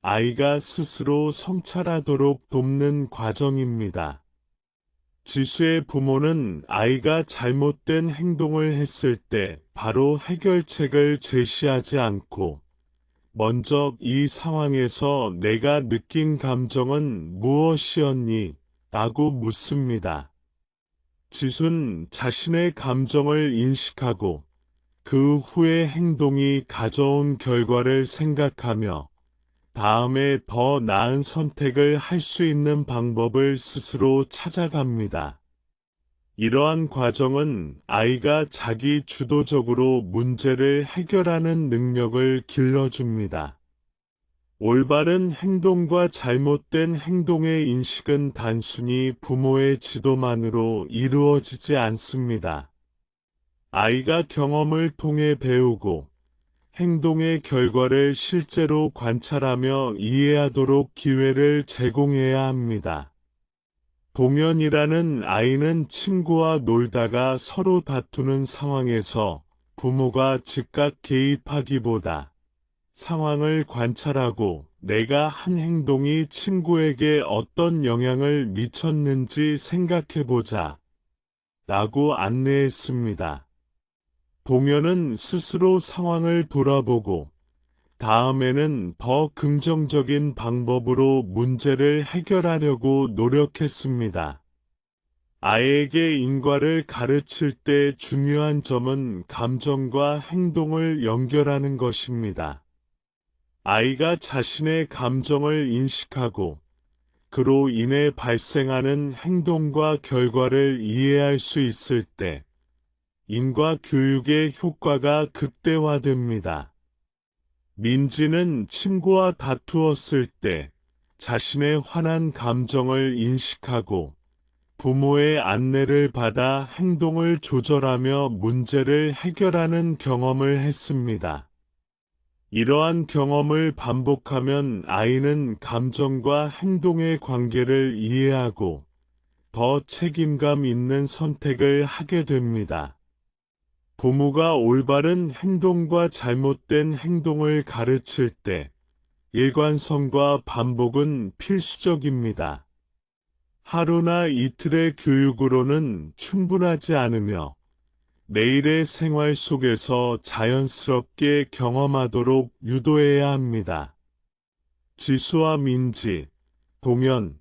아이가 스스로 성찰하도록 돕는 과정입니다. 지수의 부모는 아이가 잘못된 행동을 했을 때 바로 해결책을 제시하지 않고 먼저 이 상황에서 내가 느낀 감정은 무엇이었니? 라고 묻습니다. 지수는 자신의 감정을 인식하고 그 후의 행동이 가져온 결과를 생각하며 다음에 더 나은 선택을 할 수 있는 방법을 스스로 찾아갑니다. 이러한 과정은 아이가 자기 주도적으로 문제를 해결하는 능력을 길러줍니다. 올바른 행동과 잘못된 행동의 인식은 단순히 부모의 지도만으로 이루어지지 않습니다. 아이가 경험을 통해 배우고 행동의 결과를 실제로 관찰하며 이해하도록 기회를 제공해야 합니다. 동현이라는 아이는 친구와 놀다가 서로 다투는 상황에서 부모가 즉각 개입하기보다 상황을 관찰하고 내가 한 행동이 친구에게 어떤 영향을 미쳤는지 생각해보자 라고 안내했습니다. 동현은 스스로 상황을 돌아보고 다음에는 더 긍정적인 방법으로 문제를 해결하려고 노력했습니다. 아이에게 인과를 가르칠 때 중요한 점은 감정과 행동을 연결하는 것입니다. 아이가 자신의 감정을 인식하고 그로 인해 발생하는 행동과 결과를 이해할 수 있을 때 인과 교육의 효과가 극대화됩니다. 민지는 친구와 다투었을 때 자신의 화난 감정을 인식하고 부모의 안내를 받아 행동을 조절하며 문제를 해결하는 경험을 했습니다. 이러한 경험을 반복하면 아이는 감정과 행동의 관계를 이해하고 더 책임감 있는 선택을 하게 됩니다. 부모가 올바른 행동과 잘못된 행동을 가르칠 때 일관성과 반복은 필수적입니다. 하루나 이틀의 교육으로는 충분하지 않으며 매일의 생활 속에서 자연스럽게 경험하도록 유도해야 합니다. 지수와 민지, 동현,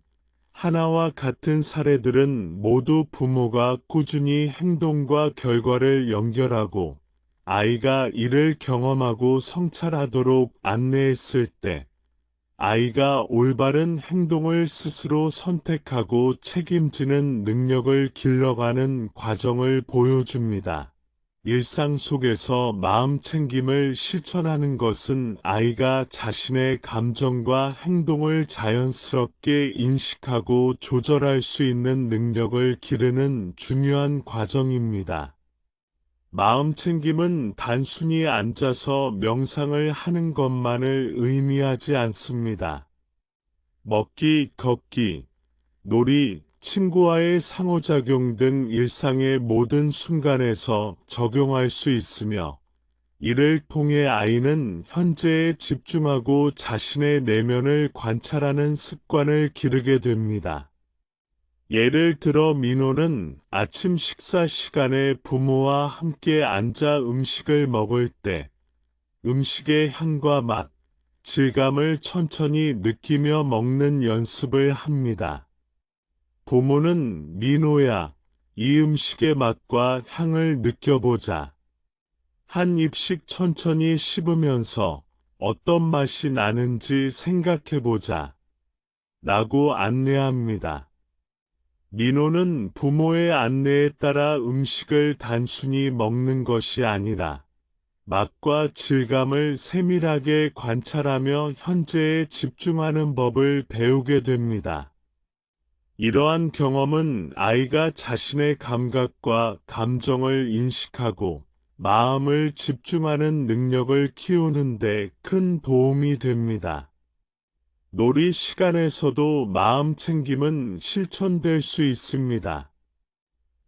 하나와 같은 사례들은 모두 부모가 꾸준히 행동과 결과를 연결하고 아이가 이를 경험하고 성찰하도록 안내했을 때 아이가 올바른 행동을 스스로 선택하고 책임지는 능력을 길러가는 과정을 보여줍니다. 일상 속에서 마음 챙김을 실천하는 것은 아이가 자신의 감정과 행동을 자연스럽게 인식하고 조절할 수 있는 능력을 기르는 중요한 과정입니다. 마음 챙김은 단순히 앉아서 명상을 하는 것만을 의미하지 않습니다. 먹기, 걷기, 놀이, 친구와의 상호작용 등 일상의 모든 순간에서 적용할 수 있으며 이를 통해 아이는 현재에 집중하고 자신의 내면을 관찰하는 습관을 기르게 됩니다. 예를 들어 민호는 아침 식사 시간에 부모와 함께 앉아 음식을 먹을 때 음식의 향과 맛, 질감을 천천히 느끼며 먹는 연습을 합니다. 부모는 민호야, 이 음식의 맛과 향을 느껴보자. 한 입씩 천천히 씹으면서 어떤 맛이 나는지 생각해보자. 라고 안내합니다. 민호는 부모의 안내에 따라 음식을 단순히 먹는 것이 아니라 맛과 질감을 세밀하게 관찰하며 현재에 집중하는 법을 배우게 됩니다. 이러한 경험은 아이가 자신의 감각과 감정을 인식하고 마음을 집중하는 능력을 키우는 데 큰 도움이 됩니다. 놀이 시간에서도 마음 챙김은 실천될 수 있습니다.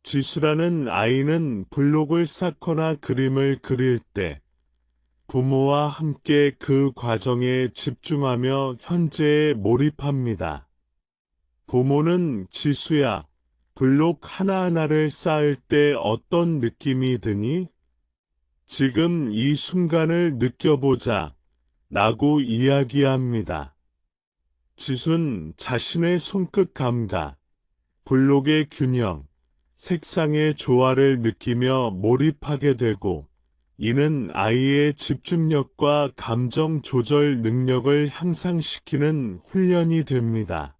지수라는 아이는 블록을 쌓거나 그림을 그릴 때 부모와 함께 그 과정에 집중하며 현재에 몰입합니다. 부모는 지수야, 블록 하나하나를 쌓을 때 어떤 느낌이 드니? 지금 이 순간을 느껴보자 라고 이야기합니다. 지수는 자신의 손끝 감각, 블록의 균형, 색상의 조화를 느끼며 몰입하게 되고 이는 아이의 집중력과 감정 조절 능력을 향상시키는 훈련이 됩니다.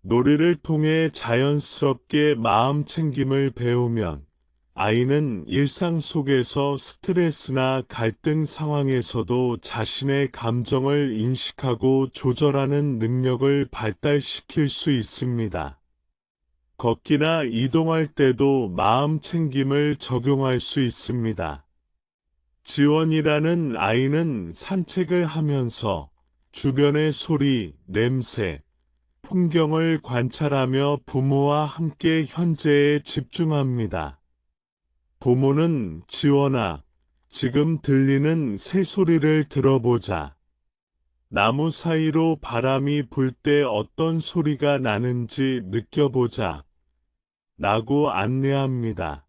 놀이를 통해 자연스럽게 마음 챙김을 배우면 아이는 일상 속에서 스트레스나 갈등 상황에서도 자신의 감정을 인식하고 조절하는 능력을 발달시킬 수 있습니다. 걷기나 이동할 때도 마음 챙김을 적용할 수 있습니다. 지원이라는 아이는 산책을 하면서 주변의 소리, 냄새, 풍경을 관찰하며 부모와 함께 현재에 집중합니다. 부모는 지원아, 지금 들리는 새소리를 들어보자. 나무 사이로 바람이 불 때 어떤 소리가 나는지 느껴보자. 라고 안내합니다.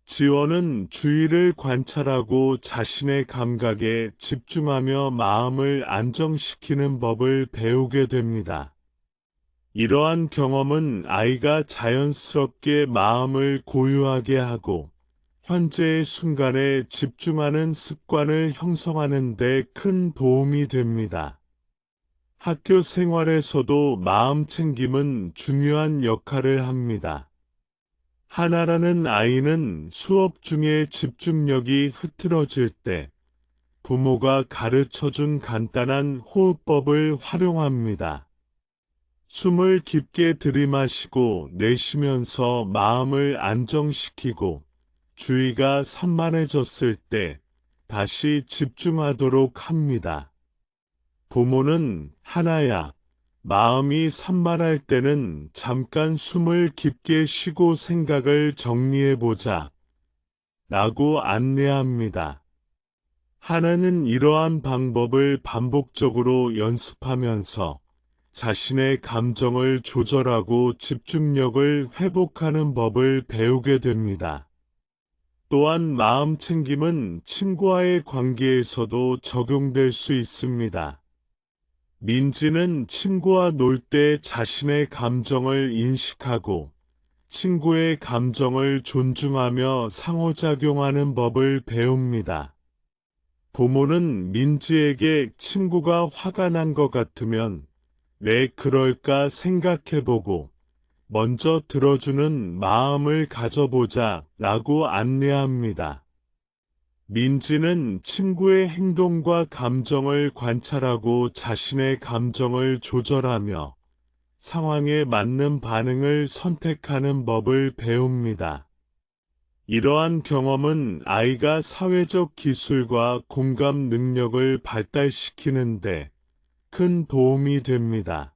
지원은 주위를 관찰하고 자신의 감각에 집중하며 마음을 안정시키는 법을 배우게 됩니다. 이러한 경험은 아이가 자연스럽게 마음을 고요하게 하고 현재의 순간에 집중하는 습관을 형성하는 데 큰 도움이 됩니다. 학교 생활에서도 마음 챙김은 중요한 역할을 합니다. 하나라는 아이는 수업 중에 집중력이 흐트러질 때 부모가 가르쳐준 간단한 호흡법을 활용합니다. 숨을 깊게 들이마시고 내쉬면서 마음을 안정시키고 주의가 산만해졌을 때 다시 집중하도록 합니다. 부모는 하나야, 마음이 산만할 때는 잠깐 숨을 깊게 쉬고 생각을 정리해보자 라고 안내합니다. 하나는 이러한 방법을 반복적으로 연습하면서 자신의 감정을 조절하고 집중력을 회복하는 법을 배우게 됩니다. 또한 마음 챙김은 친구와의 관계에서도 적용될 수 있습니다. 민지는 친구와 놀 때 자신의 감정을 인식하고 친구의 감정을 존중하며 상호작용하는 법을 배웁니다. 부모는 민지에게 친구가 화가 난 것 같으면 왜 그럴까 생각해보고 먼저 들어주는 마음을 가져보자 라고 안내합니다. 민지는 친구의 행동과 감정을 관찰하고 자신의 감정을 조절하며 상황에 맞는 반응을 선택하는 법을 배웁니다. 이러한 경험은 아이가 사회적 기술과 공감 능력을 발달시키는데 큰 도움이 됩니다.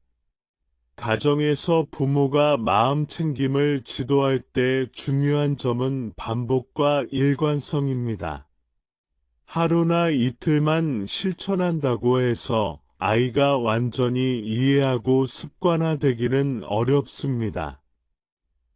가정에서 부모가 마음 챙김을 지도할 때 중요한 점은 반복과 일관성입니다. 하루나 이틀만 실천한다고 해서 아이가 완전히 이해하고 습관화되기는 어렵습니다.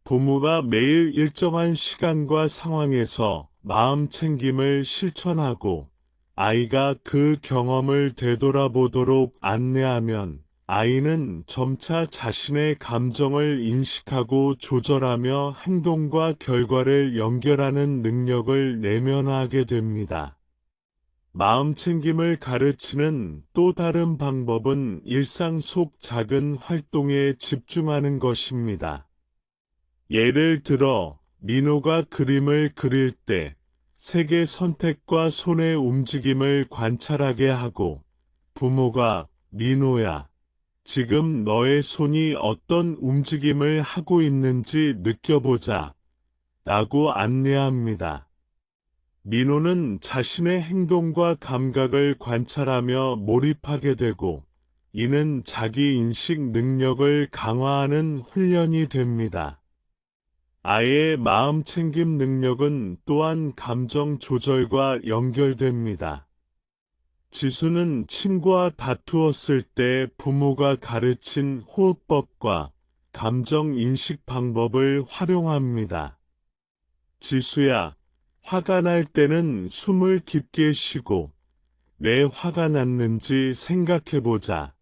부모가 매일 일정한 시간과 상황에서 마음 챙김을 실천하고 아이가 그 경험을 되돌아보도록 안내하면 아이는 점차 자신의 감정을 인식하고 조절하며 행동과 결과를 연결하는 능력을 내면화하게 됩니다. 마음 챙김을 가르치는 또 다른 방법은 일상 속 작은 활동에 집중하는 것입니다. 예를 들어 민호가 그림을 그릴 때 색의 선택과 손의 움직임을 관찰하게 하고 부모가 민호야, 지금 너의 손이 어떤 움직임을 하고 있는지 느껴보자 라고 안내합니다. 민호는 자신의 행동과 감각을 관찰하며 몰입하게 되고 이는 자기인식 능력을 강화하는 훈련이 됩니다. 아이의 마음 챙김 능력은 또한 감정 조절과 연결됩니다. 지수는 친구와 다투었을 때 부모가 가르친 호흡법과 감정 인식 방법을 활용합니다. 지수야, 화가 날 때는 숨을 깊게 쉬고 왜 화가 났는지 생각해보자.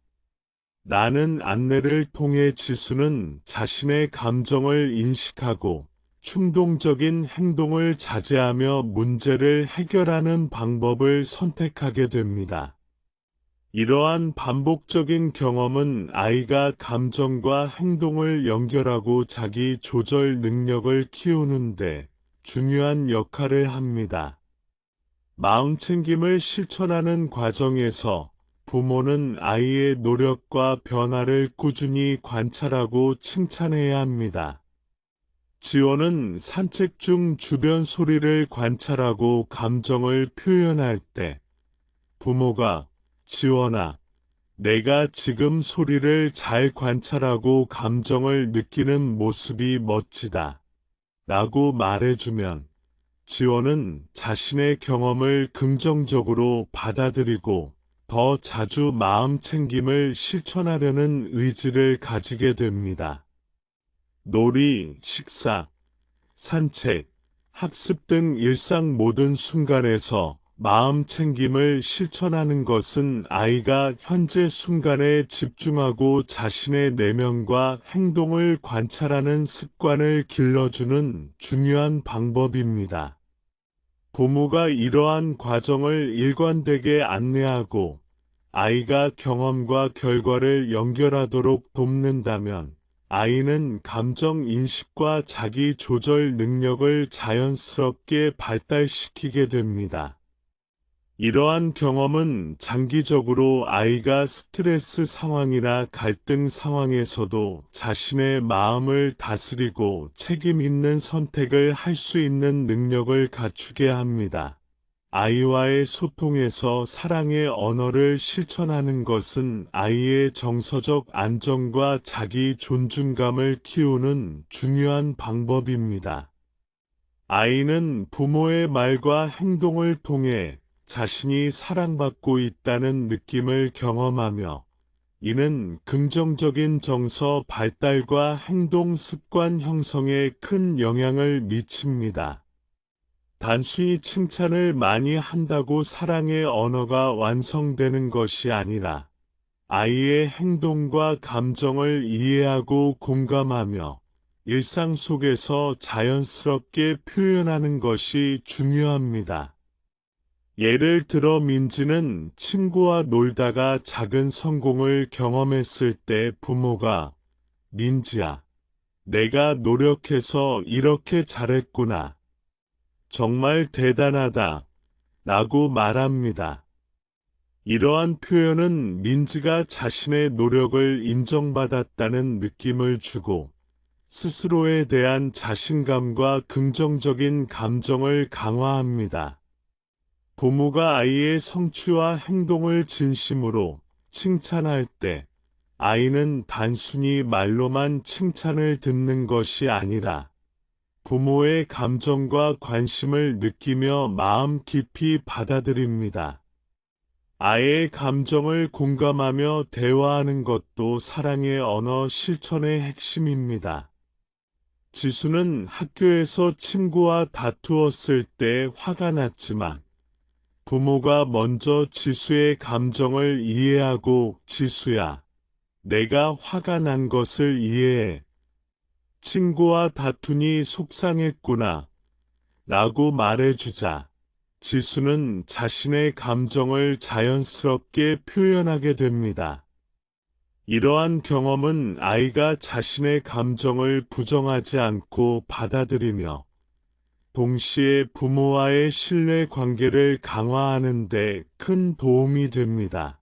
라는 안내를 통해 지수는 자신의 감정을 인식하고 충동적인 행동을 자제하며 문제를 해결하는 방법을 선택하게 됩니다. 이러한 반복적인 경험은 아이가 감정과 행동을 연결하고 자기 조절 능력을 키우는데 중요한 역할을 합니다. 마음 챙김을 실천하는 과정에서 부모는 아이의 노력과 변화를 꾸준히 관찰하고 칭찬해야 합니다. 지원은 산책 중 주변 소리를 관찰하고 감정을 표현할 때 부모가 지원아, 내가 지금 소리를 잘 관찰하고 감정을 느끼는 모습이 멋지다 라고 말해주면 지원은 자신의 경험을 긍정적으로 받아들이고 더 자주 마음 챙김을 실천하려는 의지를 가지게 됩니다. 놀이, 식사, 산책, 학습 등 일상 모든 순간에서 마음 챙김을 실천하는 것은 아이가 현재 순간에 집중하고 자신의 내면과 행동을 관찰하는 습관을 길러주는 중요한 방법입니다. 부모가 이러한 과정을 일관되게 안내하고 아이가 경험과 결과를 연결하도록 돕는다면 아이는 감정 인식과 자기 조절 능력을 자연스럽게 발달시키게 됩니다. 이러한 경험은 장기적으로 아이가 스트레스 상황이나 갈등 상황에서도 자신의 마음을 다스리고 책임 있는 선택을 할 수 있는 능력을 갖추게 합니다. 아이와의 소통에서 사랑의 언어를 실천하는 것은 아이의 정서적 안정과 자기 존중감을 키우는 중요한 방법입니다. 아이는 부모의 말과 행동을 통해 자신이 사랑받고 있다는 느낌을 경험하며 이는 긍정적인 정서 발달과 행동 습관 형성에 큰 영향을 미칩니다. 단순히 칭찬을 많이 한다고 사랑의 언어가 완성되는 것이 아니라 아이의 행동과 감정을 이해하고 공감하며 일상 속에서 자연스럽게 표현하는 것이 중요합니다. 예를 들어 민지는 친구와 놀다가 작은 성공을 경험했을 때 부모가 민지야, 내가 노력해서 이렇게 잘했구나. 정말 대단하다. 라고 말합니다. 이러한 표현은 민지가 자신의 노력을 인정받았다는 느낌을 주고 스스로에 대한 자신감과 긍정적인 감정을 강화합니다. 부모가 아이의 성취와 행동을 진심으로 칭찬할 때 아이는 단순히 말로만 칭찬을 듣는 것이 아니라 부모의 감정과 관심을 느끼며 마음 깊이 받아들입니다. 아이의 감정을 공감하며 대화하는 것도 사랑의 언어 실천의 핵심입니다. 지수는 학교에서 친구와 다투었을 때 화가 났지만 부모가 먼저 지수의 감정을 이해하고 지수야, 내가 화가 난 것을 이해해. 친구와 다투니 속상했구나. 라고 말해주자. 지수는 자신의 감정을 자연스럽게 표현하게 됩니다. 이러한 경험은 아이가 자신의 감정을 부정하지 않고 받아들이며 동시에 부모와의 신뢰 관계를 강화하는 데 큰 도움이 됩니다.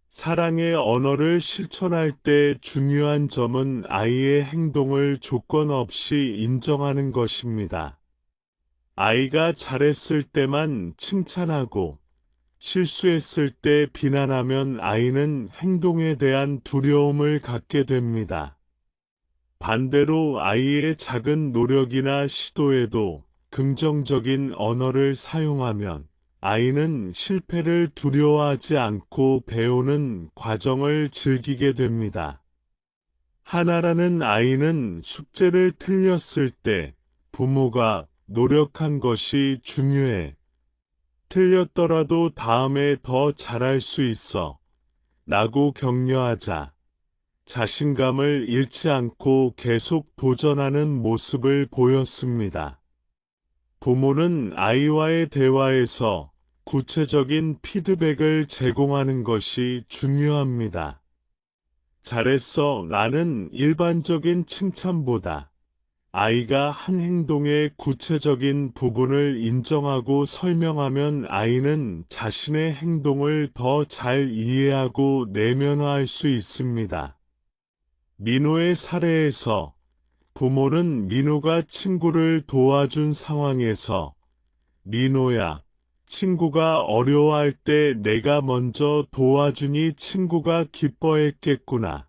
사랑의 언어를 실천할 때 중요한 점은 아이의 행동을 조건 없이 인정하는 것입니다. 아이가 잘했을 때만 칭찬하고 실수했을 때 비난하면 아이는 행동에 대한 두려움을 갖게 됩니다. 반대로 아이의 작은 노력이나 시도에도 긍정적인 언어를 사용하면 아이는 실패를 두려워하지 않고 배우는 과정을 즐기게 됩니다. 하나라는 아이는 숙제를 틀렸을 때 부모가 노력한 것이 중요해. 틀렸더라도 다음에 더 잘할 수 있어. 라고 격려하자. 자신감을 잃지 않고 계속 도전하는 모습을 보였습니다. 부모는 아이와의 대화에서 구체적인 피드백을 제공하는 것이 중요합니다. 잘했어 라는 일반적인 칭찬보다 아이가 한 행동의 구체적인 부분을 인정하고 설명하면 아이는 자신의 행동을 더 잘 이해하고 내면화할 수 있습니다. 민호의 사례에서 부모는 민호가 친구를 도와준 상황에서 민호야, 친구가 어려워할 때 내가 먼저 도와주니 친구가 기뻐했겠구나.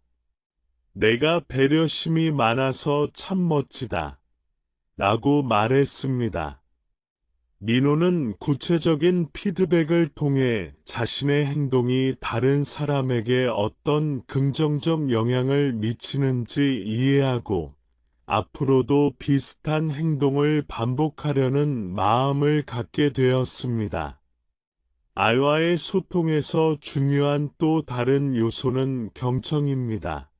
내가 배려심이 많아서 참 멋지다. 라고 말했습니다. 민호는 구체적인 피드백을 통해 자신의 행동이 다른 사람에게 어떤 긍정적 영향을 미치는지 이해하고 앞으로도 비슷한 행동을 반복하려는 마음을 갖게 되었습니다. 아이와의 소통에서 중요한 또 다른 요소는 경청입니다.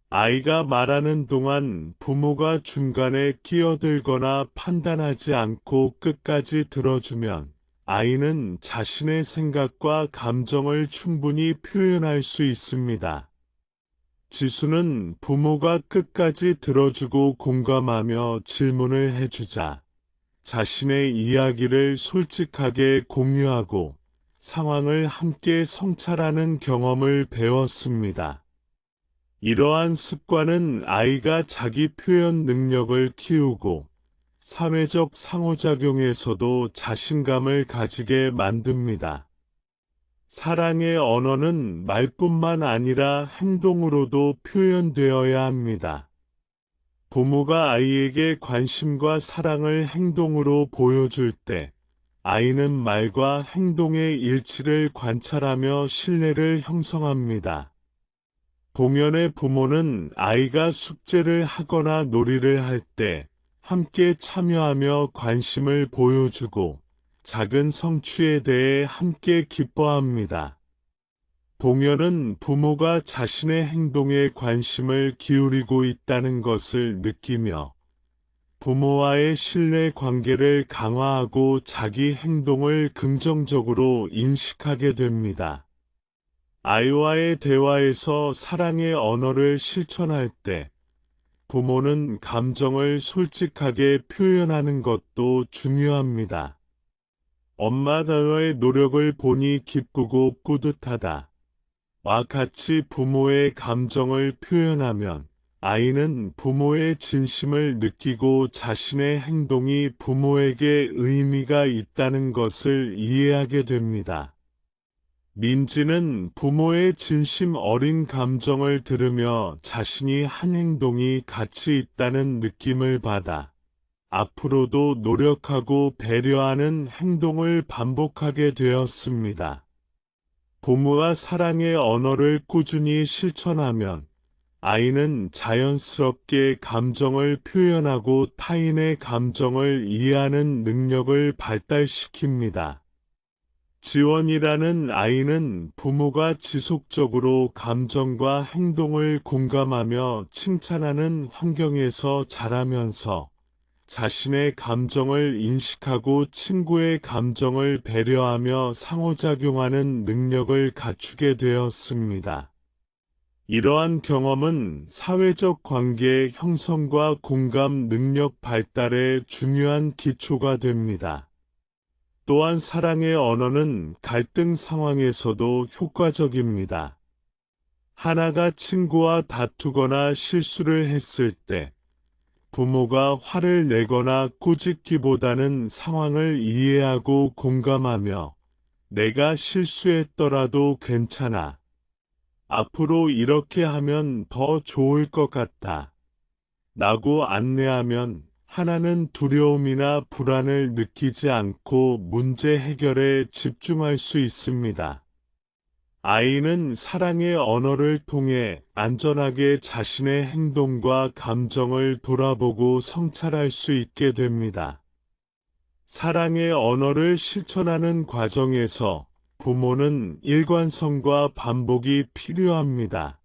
아이가 말하는 동안 부모가 중간에 끼어들거나 판단하지 않고 끝까지 들어주면 아이는 자신의 생각과 감정을 충분히 표현할 수 있습니다. 지수는 부모가 끝까지 들어주고 공감하며 질문을 해주자 자신의 이야기를 솔직하게 공유하고 상황을 함께 성찰하는 경험을 배웠습니다. 이러한 습관은 아이가 자기 표현 능력을 키우고 사회적 상호작용에서도 자신감을 가지게 만듭니다. 사랑의 언어는 말뿐만 아니라 행동으로도 표현되어야 합니다. 부모가 아이에게 관심과 사랑을 행동으로 보여줄 때 아이는 말과 행동의 일치를 관찰하며 신뢰를 형성합니다. 동연의 부모는 아이가 숙제를 하거나 놀이를 할 때 함께 참여하며 관심을 보여주고 작은 성취에 대해 함께 기뻐합니다. 동연은 부모가 자신의 행동에 관심을 기울이고 있다는 것을 느끼며 부모와의 신뢰 관계를 강화하고 자기 행동을 긍정적으로 인식하게 됩니다. 아이와의 대화에서 사랑의 언어를 실천할 때 부모는 감정을 솔직하게 표현하는 것도 중요합니다. 엄마의 노력을 보니 기쁘고 뿌듯하다. 와 같이 부모의 감정을 표현하면 아이는 부모의 진심을 느끼고 자신의 행동이 부모에게 의미가 있다는 것을 이해하게 됩니다. 민지는 부모의 진심 어린 감정을 들으며 자신이 한 행동이 가치 있다는 느낌을 받아 앞으로도 노력하고 배려하는 행동을 반복하게 되었습니다. 부모와 사랑의 언어를 꾸준히 실천하면 아이는 자연스럽게 감정을 표현하고 타인의 감정을 이해하는 능력을 발달시킵니다. 지원이라는 아이는 부모가 지속적으로 감정과 행동을 공감하며 칭찬하는 환경에서 자라면서 자신의 감정을 인식하고 친구의 감정을 배려하며 상호작용하는 능력을 갖추게 되었습니다. 이러한 경험은 사회적 관계 형성과 공감 능력 발달에 중요한 기초가 됩니다. 또한 사랑의 언어는 갈등 상황에서도 효과적입니다. 하나가 친구와 다투거나 실수를 했을 때 부모가 화를 내거나 꾸짖기보다는 상황을 이해하고 공감하며 내가 실수했더라도 괜찮아. 앞으로 이렇게 하면 더 좋을 것 같다. 라고 안내하면 하나는 두려움이나 불안을 느끼지 않고 문제 해결에 집중할 수 있습니다. 아이는 사랑의 언어를 통해 안전하게 자신의 행동과 감정을 돌아보고 성찰할 수 있게 됩니다. 사랑의 언어를 실천하는 과정에서 부모는 일관성과 반복이 필요합니다.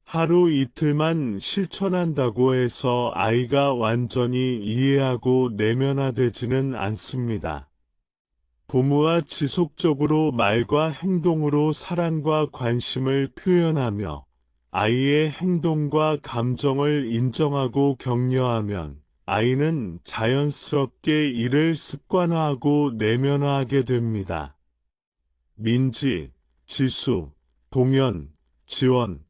하루 이틀만 실천한다고 해서 아이가 완전히 이해하고 내면화되지는 않습니다. 부모와 지속적으로 말과 행동으로 사랑과 관심을 표현하며 아이의 행동과 감정을 인정하고 격려하면 아이는 자연스럽게 이를 습관화하고 내면화하게 됩니다. 민지, 지수, 동연, 지원,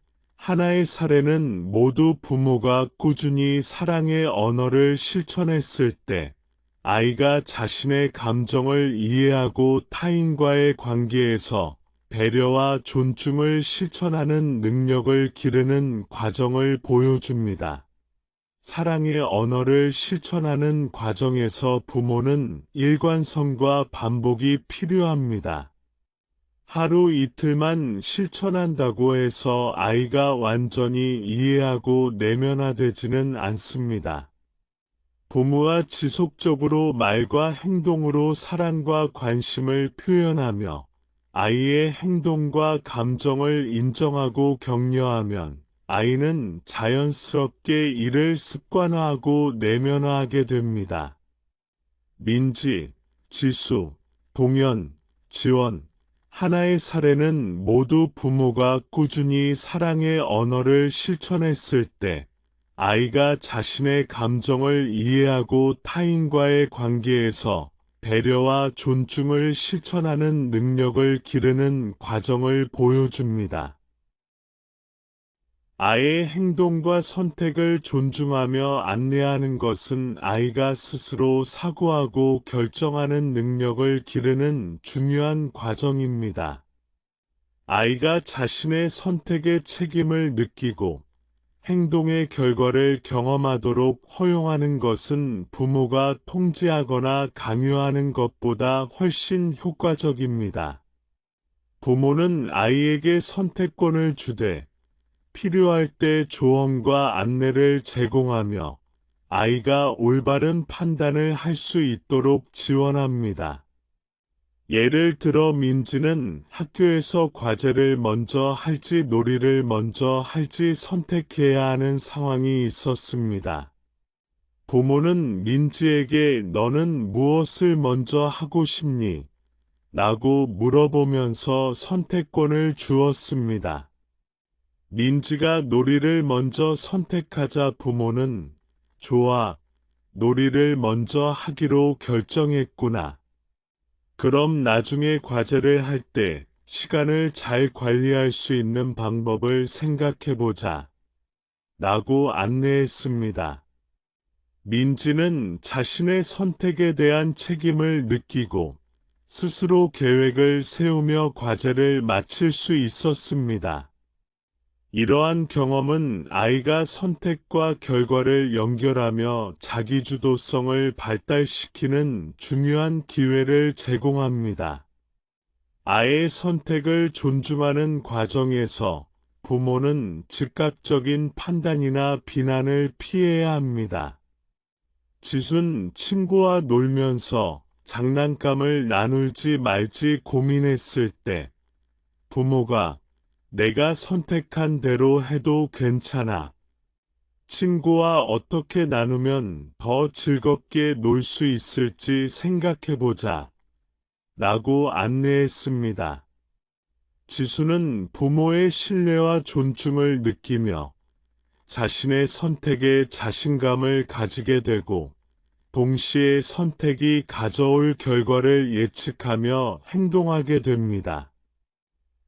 하나의 사례는 모두 부모가 꾸준히 사랑의 언어를 실천했을 때 아이가 자신의 감정을 이해하고 타인과의 관계에서 배려와 존중을 실천하는 능력을 기르는 과정을 보여줍니다. 사랑의 언어를 실천하는 과정에서 부모는 일관성과 반복이 필요합니다. 하루 이틀만 실천한다고 해서 아이가 완전히 이해하고 내면화되지는 않습니다. 부모와 지속적으로 말과 행동으로 사랑과 관심을 표현하며 아이의 행동과 감정을 인정하고 격려하면 아이는 자연스럽게 이를 습관화하고 내면화하게 됩니다. 민지, 지수, 동연, 지원, 하나의 사례는 모두 부모가 꾸준히 사랑의 언어를 실천했을 때 아이가 자신의 감정을 이해하고 타인과의 관계에서 배려와 존중을 실천하는 능력을 기르는 과정을 보여줍니다. 아이의 행동과 선택을 존중하며 안내하는 것은 아이가 스스로 사고하고 결정하는 능력을 기르는 중요한 과정입니다. 아이가 자신의 선택의 책임을 느끼고 행동의 결과를 경험하도록 허용하는 것은 부모가 통제하거나 강요하는 것보다 훨씬 효과적입니다. 부모는 아이에게 선택권을 주되 필요할 때 조언과 안내를 제공하며 아이가 올바른 판단을 할 수 있도록 지원합니다. 예를 들어 민지는 학교에서 과제를 먼저 할지 놀이를 먼저 할지 선택해야 하는 상황이 있었습니다. 부모는 민지에게 너는 무엇을 먼저 하고 싶니? 라고 물어보면서 선택권을 주었습니다. 민지가 놀이를 먼저 선택하자 부모는 좋아, 놀이를 먼저 하기로 결정했구나. 그럼 나중에 과제를 할 때 시간을 잘 관리할 수 있는 방법을 생각해보자. 라고 안내했습니다. 민지는 자신의 선택에 대한 책임을 느끼고 스스로 계획을 세우며 과제를 마칠 수 있었습니다. 이러한 경험은 아이가 선택과 결과를 연결하며 자기주도성을 발달시키는 중요한 기회를 제공합니다. 아이의 선택을 존중하는 과정에서 부모는 즉각적인 판단이나 비난을 피해야 합니다. 지순 친구와 놀면서 장난감을 나눌지 말지 고민했을 때 부모가 내가 선택한 대로 해도 괜찮아. 친구와 어떻게 나누면 더 즐겁게 놀 수 있을지 생각해보자. 라고 안내했습니다. 지수는 부모의 신뢰와 존중을 느끼며 자신의 선택에 자신감을 가지게 되고 동시에 선택이 가져올 결과를 예측하며 행동하게 됩니다.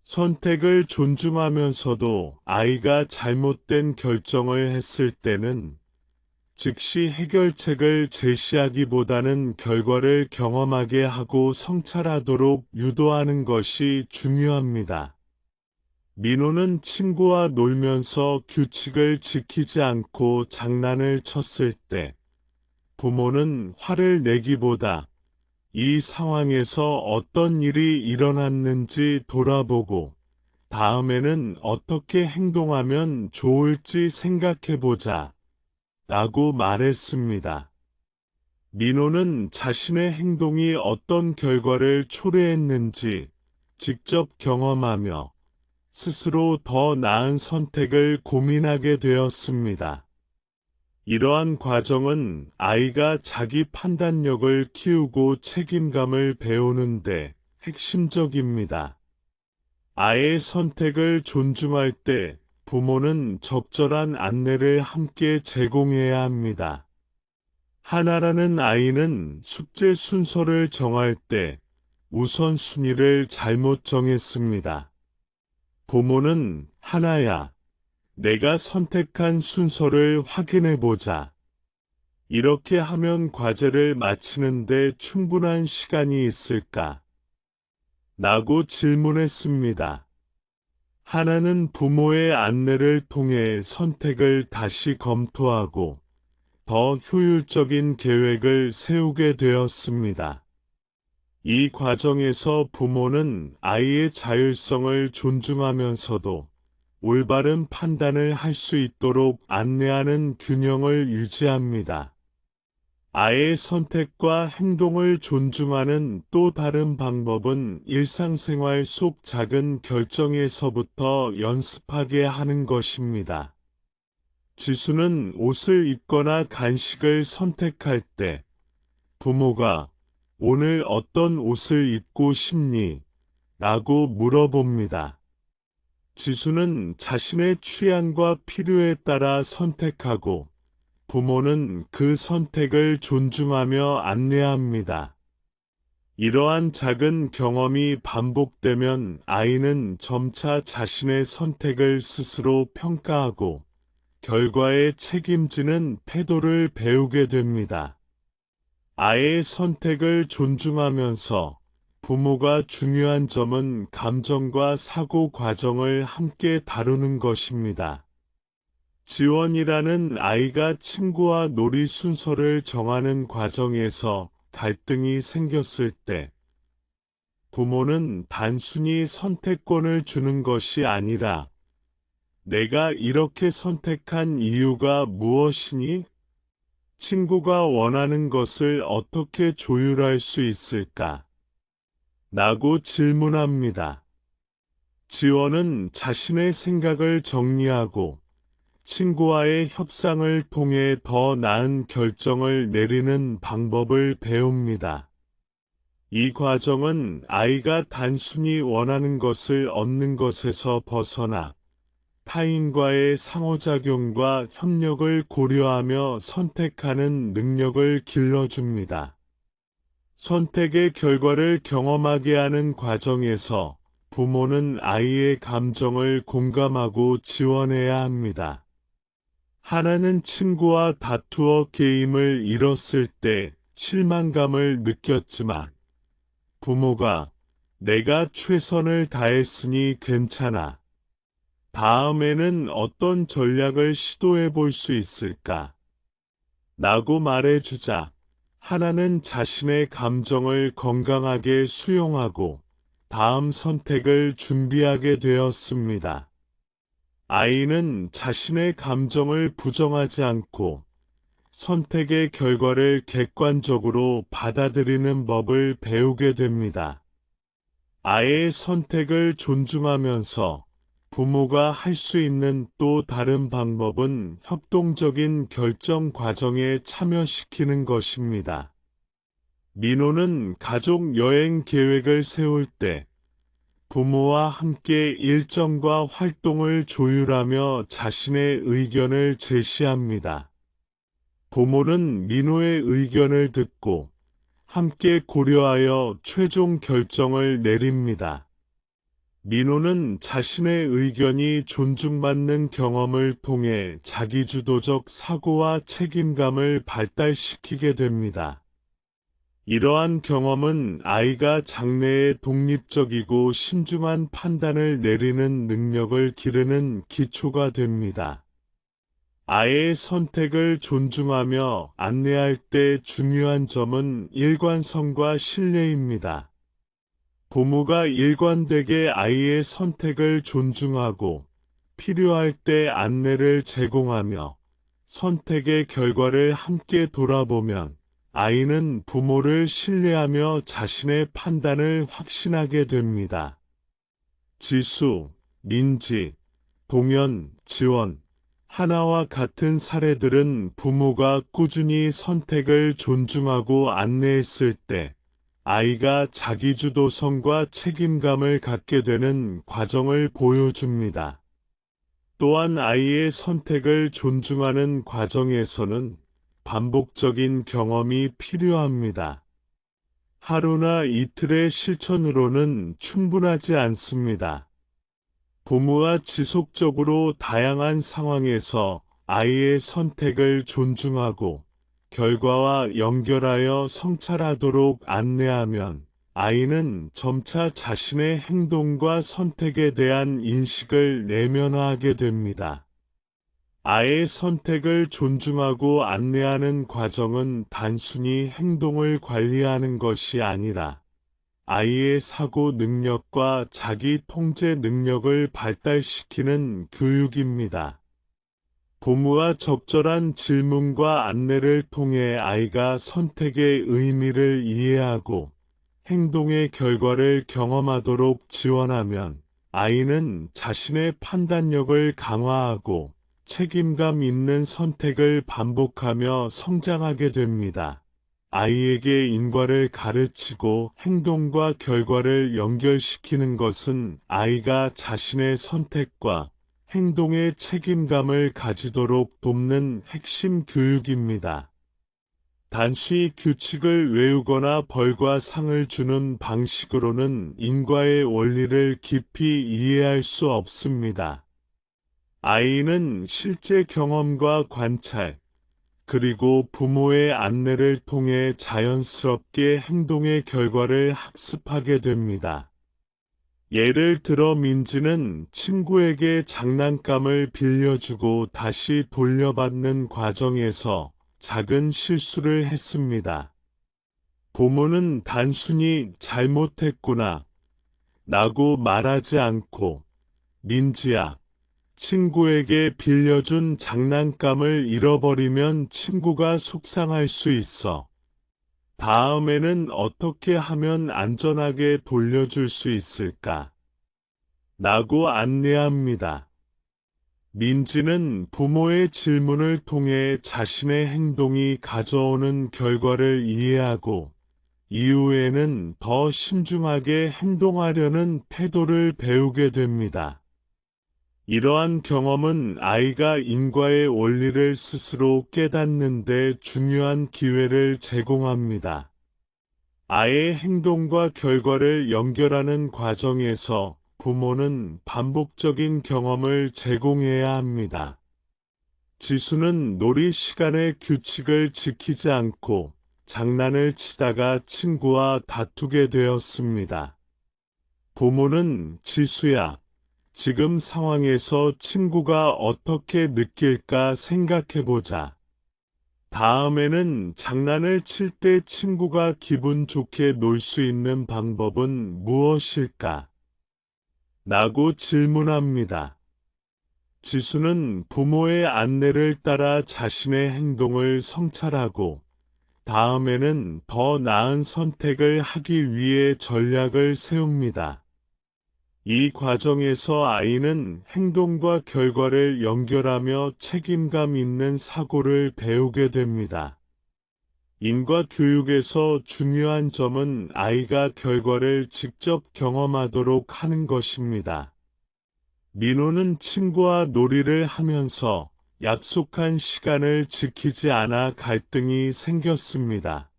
선택을 존중하면서도 아이가 잘못된 결정을 했을 때는 즉시 해결책을 제시하기보다는 결과를 경험하게 하고 성찰하도록 유도하는 것이 중요합니다. 민호는 친구와 놀면서 규칙을 지키지 않고 장난을 쳤을 때 부모는 화를 내기보다 이 상황에서 어떤 일이 일어났는지 돌아보고 다음에는 어떻게 행동하면 좋을지 생각해보자 라고 말했습니다. 민호는 자신의 행동이 어떤 결과를 초래했는지 직접 경험하며 스스로 더 나은 선택을 고민하게 되었습니다. 이러한 과정은 아이가 자기 판단력을 키우고 책임감을 배우는데 핵심적입니다. 아이의 선택을 존중할 때 부모는 적절한 안내를 함께 제공해야 합니다. 하나라는 아이는 숙제 순서를 정할 때 우선순위를 잘못 정했습니다. 부모는 하나야. 내가 선택한 순서를 확인해보자. 이렇게 하면 과제를 마치는데 충분한 시간이 있을까? 라고 질문했습니다. 하나는 부모의 안내를 통해 선택을 다시 검토하고 더 효율적인 계획을 세우게 되었습니다. 이 과정에서 부모는 아이의 자율성을 존중하면서도 올바른 판단을 할 수 있도록 안내하는 균형을 유지합니다. 아이의 선택과 행동을 존중하는 또 다른 방법은 일상생활 속 작은 결정에서부터 연습하게 하는 것입니다. 지수는 옷을 입거나 간식을 선택할 때 부모가 오늘 어떤 옷을 입고 싶니? 라고 물어봅니다. 지수는 자신의 취향과 필요에 따라 선택하고 부모는 그 선택을 존중하며 안내합니다. 이러한 작은 경험이 반복되면 아이는 점차 자신의 선택을 스스로 평가하고 결과에 책임지는 태도를 배우게 됩니다. 아이의 선택을 존중하면서 부모가 중요한 점은 감정과 사고 과정을 함께 다루는 것입니다. 지원이라는 아이가 친구와 놀이 순서를 정하는 과정에서 갈등이 생겼을 때 부모는 단순히 선택권을 주는 것이 아니라 내가 이렇게 선택한 이유가 무엇이니? 친구가 원하는 것을 어떻게 조율할 수 있을까? 라고 질문합니다. 지원은 자신의 생각을 정리하고 친구와의 협상을 통해 더 나은 결정을 내리는 방법을 배웁니다. 이 과정은 아이가 단순히 원하는 것을 얻는 것에서 벗어나 타인과의 상호작용과 협력을 고려하며 선택하는 능력을 길러줍니다. 선택의 결과를 경험하게 하는 과정에서 부모는 아이의 감정을 공감하고 지원해야 합니다. 하나는 친구와 다투어 게임을 잃었을 때 실망감을 느꼈지만 부모가 내가 최선을 다했으니 괜찮아. 다음에는 어떤 전략을 시도해 볼 수 있을까? 라고 말해주자 하나는 자신의 감정을 건강하게 수용하고 다음 선택을 준비하게 되었습니다. 아이는 자신의 감정을 부정하지 않고 선택의 결과를 객관적으로 받아들이는 법을 배우게 됩니다. 아이의 선택을 존중하면서 부모가 할 수 있는 또 다른 방법은 협동적인 결정 과정에 참여시키는 것입니다. 민호는 가족 여행 계획을 세울 때 부모와 함께 일정과 활동을 조율하며 자신의 의견을 제시합니다. 부모는 민호의 의견을 듣고 함께 고려하여 최종 결정을 내립니다. 민호는 자신의 의견이 존중받는 경험을 통해 자기주도적 사고와 책임감을 발달시키게 됩니다. 이러한 경험은 아이가 장래에 독립적이고 신중한 판단을 내리는 능력을 기르는 기초가 됩니다. 아이의 선택을 존중하며 안내할 때 중요한 점은 일관성과 신뢰입니다. 부모가 일관되게 아이의 선택을 존중하고 필요할 때 안내를 제공하며 선택의 결과를 함께 돌아보면 아이는 부모를 신뢰하며 자신의 판단을 확신하게 됩니다. 지수, 민지, 동현, 지원, 하나와 같은 사례들은 부모가 꾸준히 선택을 존중하고 안내했을 때 아이가 자기주도성과 책임감을 갖게 되는 과정을 보여줍니다. 또한 아이의 선택을 존중하는 과정에서는 반복적인 경험이 필요합니다. 하루나 이틀의 실천으로는 충분하지 않습니다. 부모가 지속적으로 다양한 상황에서 아이의 선택을 존중하고 결과와 연결하여 성찰하도록 안내하면 아이는 점차 자신의 행동과 선택에 대한 인식을 내면화하게 됩니다. 아이의 선택을 존중하고 안내하는 과정은 단순히 행동을 관리하는 것이 아니라 아이의 사고 능력과 자기 통제 능력을 발달시키는 교육입니다. 부모와 적절한 질문과 안내를 통해 아이가 선택의 의미를 이해하고 행동의 결과를 경험하도록 지원하면 아이는 자신의 판단력을 강화하고 책임감 있는 선택을 반복하며 성장하게 됩니다. 아이에게 인과를 가르치고 행동과 결과를 연결시키는 것은 아이가 자신의 선택과 행동에 책임감을 가지도록 돕는 핵심 교육입니다. 단순히 규칙을 외우거나 벌과 상을 주는 방식으로는 인과의 원리를 깊이 이해할 수 없습니다. 아이는 실제 경험과 관찰, 그리고 부모의 안내를 통해 자연스럽게 행동의 결과를 학습하게 됩니다. 예를 들어 민지는 친구에게 장난감을 빌려주고 다시 돌려받는 과정에서 작은 실수를 했습니다. 부모는 단순히 잘못했구나 라고 말하지 않고 민지야, 친구에게 빌려준 장난감을 잃어버리면 친구가 속상할 수 있어. 다음에는 어떻게 하면 안전하게 돌려줄 수 있을까? 라고 안내합니다. 민지는 부모의 질문을 통해 자신의 행동이 가져오는 결과를 이해하고 이후에는 더 신중하게 행동하려는 태도를 배우게 됩니다. 이러한 경험은 아이가 인과의 원리를 스스로 깨닫는 데 중요한 기회를 제공합니다. 아이의 행동과 결과를 연결하는 과정에서 부모는 반복적인 경험을 제공해야 합니다. 지수는 놀이 시간의 규칙을 지키지 않고 장난을 치다가 친구와 다투게 되었습니다. 부모는 지수야, 지금 상황에서 친구가 어떻게 느낄까 생각해보자. 다음에는 장난을 칠 때 친구가 기분 좋게 놀 수 있는 방법은 무엇일까? 라고 질문합니다. 지수는 부모의 안내를 따라 자신의 행동을 성찰하고 다음에는 더 나은 선택을 하기 위해 전략을 세웁니다. 이 과정에서 아이는 행동과 결과를 연결하며 책임감 있는 사고를 배우게 됩니다. 인과 교육에서 중요한 점은 아이가 결과를 직접 경험하도록 하는 것입니다. 민호는 친구와 놀이를 하면서 약속한 시간을 지키지 않아 갈등이 생겼습니다.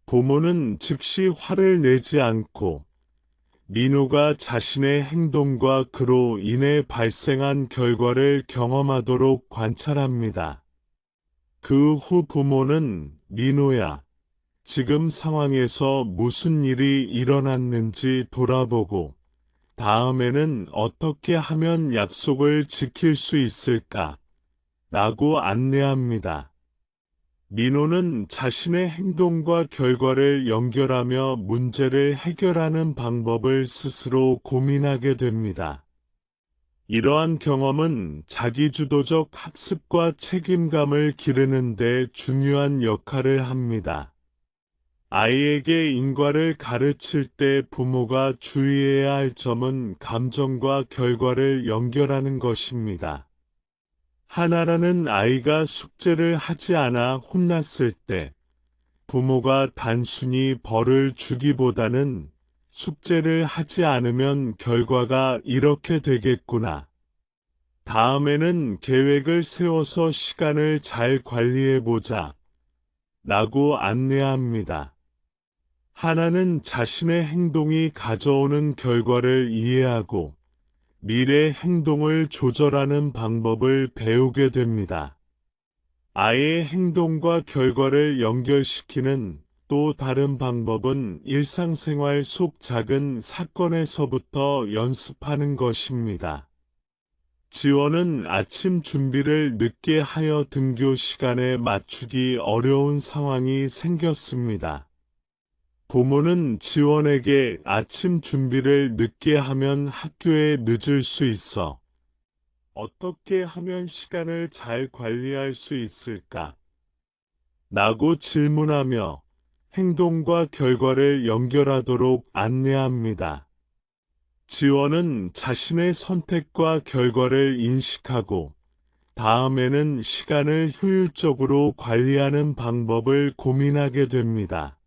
부모는 즉시 화를 내지 않고 민호가 자신의 행동과 그로 인해 발생한 결과를 경험하도록 관찰합니다. 그 후 부모는 민호야, 지금 상황에서 무슨 일이 일어났는지 돌아보고 다음에는 어떻게 하면 약속을 지킬 수 있을까? 라고 안내합니다. 민호는 자신의 행동과 결과를 연결하며 문제를 해결하는 방법을 스스로 고민하게 됩니다. 이러한 경험은 자기주도적 학습과 책임감을 기르는 데 중요한 역할을 합니다. 아이에게 인과를 가르칠 때 부모가 주의해야 할 점은 감정과 결과를 연결하는 것입니다. 하나라는 아이가 숙제를 하지 않아 혼났을 때 부모가 단순히 벌을 주기보다는 숙제를 하지 않으면 결과가 이렇게 되겠구나. 다음에는 계획을 세워서 시간을 잘 관리해보자. 라고 안내합니다. 하나는 자신의 행동이 가져오는 결과를 이해하고 미래 행동을 조절하는 방법을 배우게 됩니다. 아이의 행동과 결과를 연결시키는 또 다른 방법은 일상생활 속 작은 사건에서부터 연습하는 것입니다. 지원은 아침 준비를 늦게 하여 등교 시간에 맞추기 어려운 상황이 생겼습니다. 부모는 지원에게 아침 준비를 늦게 하면 학교에 늦을 수 있어. 어떻게 하면 시간을 잘 관리할 수 있을까? 라고 질문하며 행동과 결과를 연결하도록 안내합니다. 지원은 자신의 선택과 결과를 인식하고 다음에는 시간을 효율적으로 관리하는 방법을 고민하게 됩니다.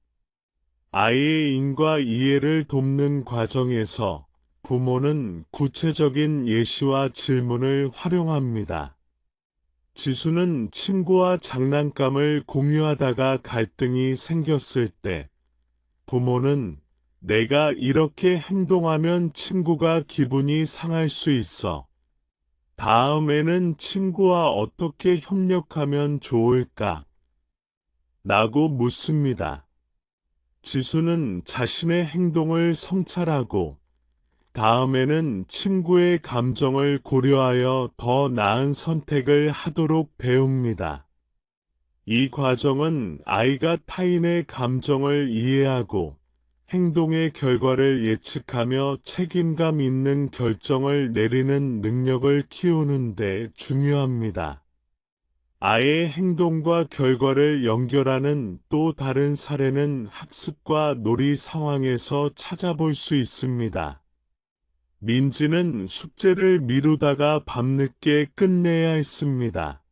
아이의 인과 이해를 돕는 과정에서 부모는 구체적인 예시와 질문을 활용합니다. 지수는 친구와 장난감을 공유하다가 갈등이 생겼을 때 부모는 내가 이렇게 행동하면 친구가 기분이 상할 수 있어. 다음에는 친구와 어떻게 협력하면 좋을까? 라고 묻습니다. 지수는 자신의 행동을 성찰하고 다음에는 친구의 감정을 고려하여 더 나은 선택을 하도록 배웁니다. 이 과정은 아이가 타인의 감정을 이해하고 행동의 결과를 예측하며 책임감 있는 결정을 내리는 능력을 키우는 데 중요합니다. 아이의 행동과 결과를 연결하는 또 다른 사례는 학습과 놀이 상황에서 찾아볼 수 있습니다. 민지는 숙제를 미루다가 밤늦게 끝내야 했습니다.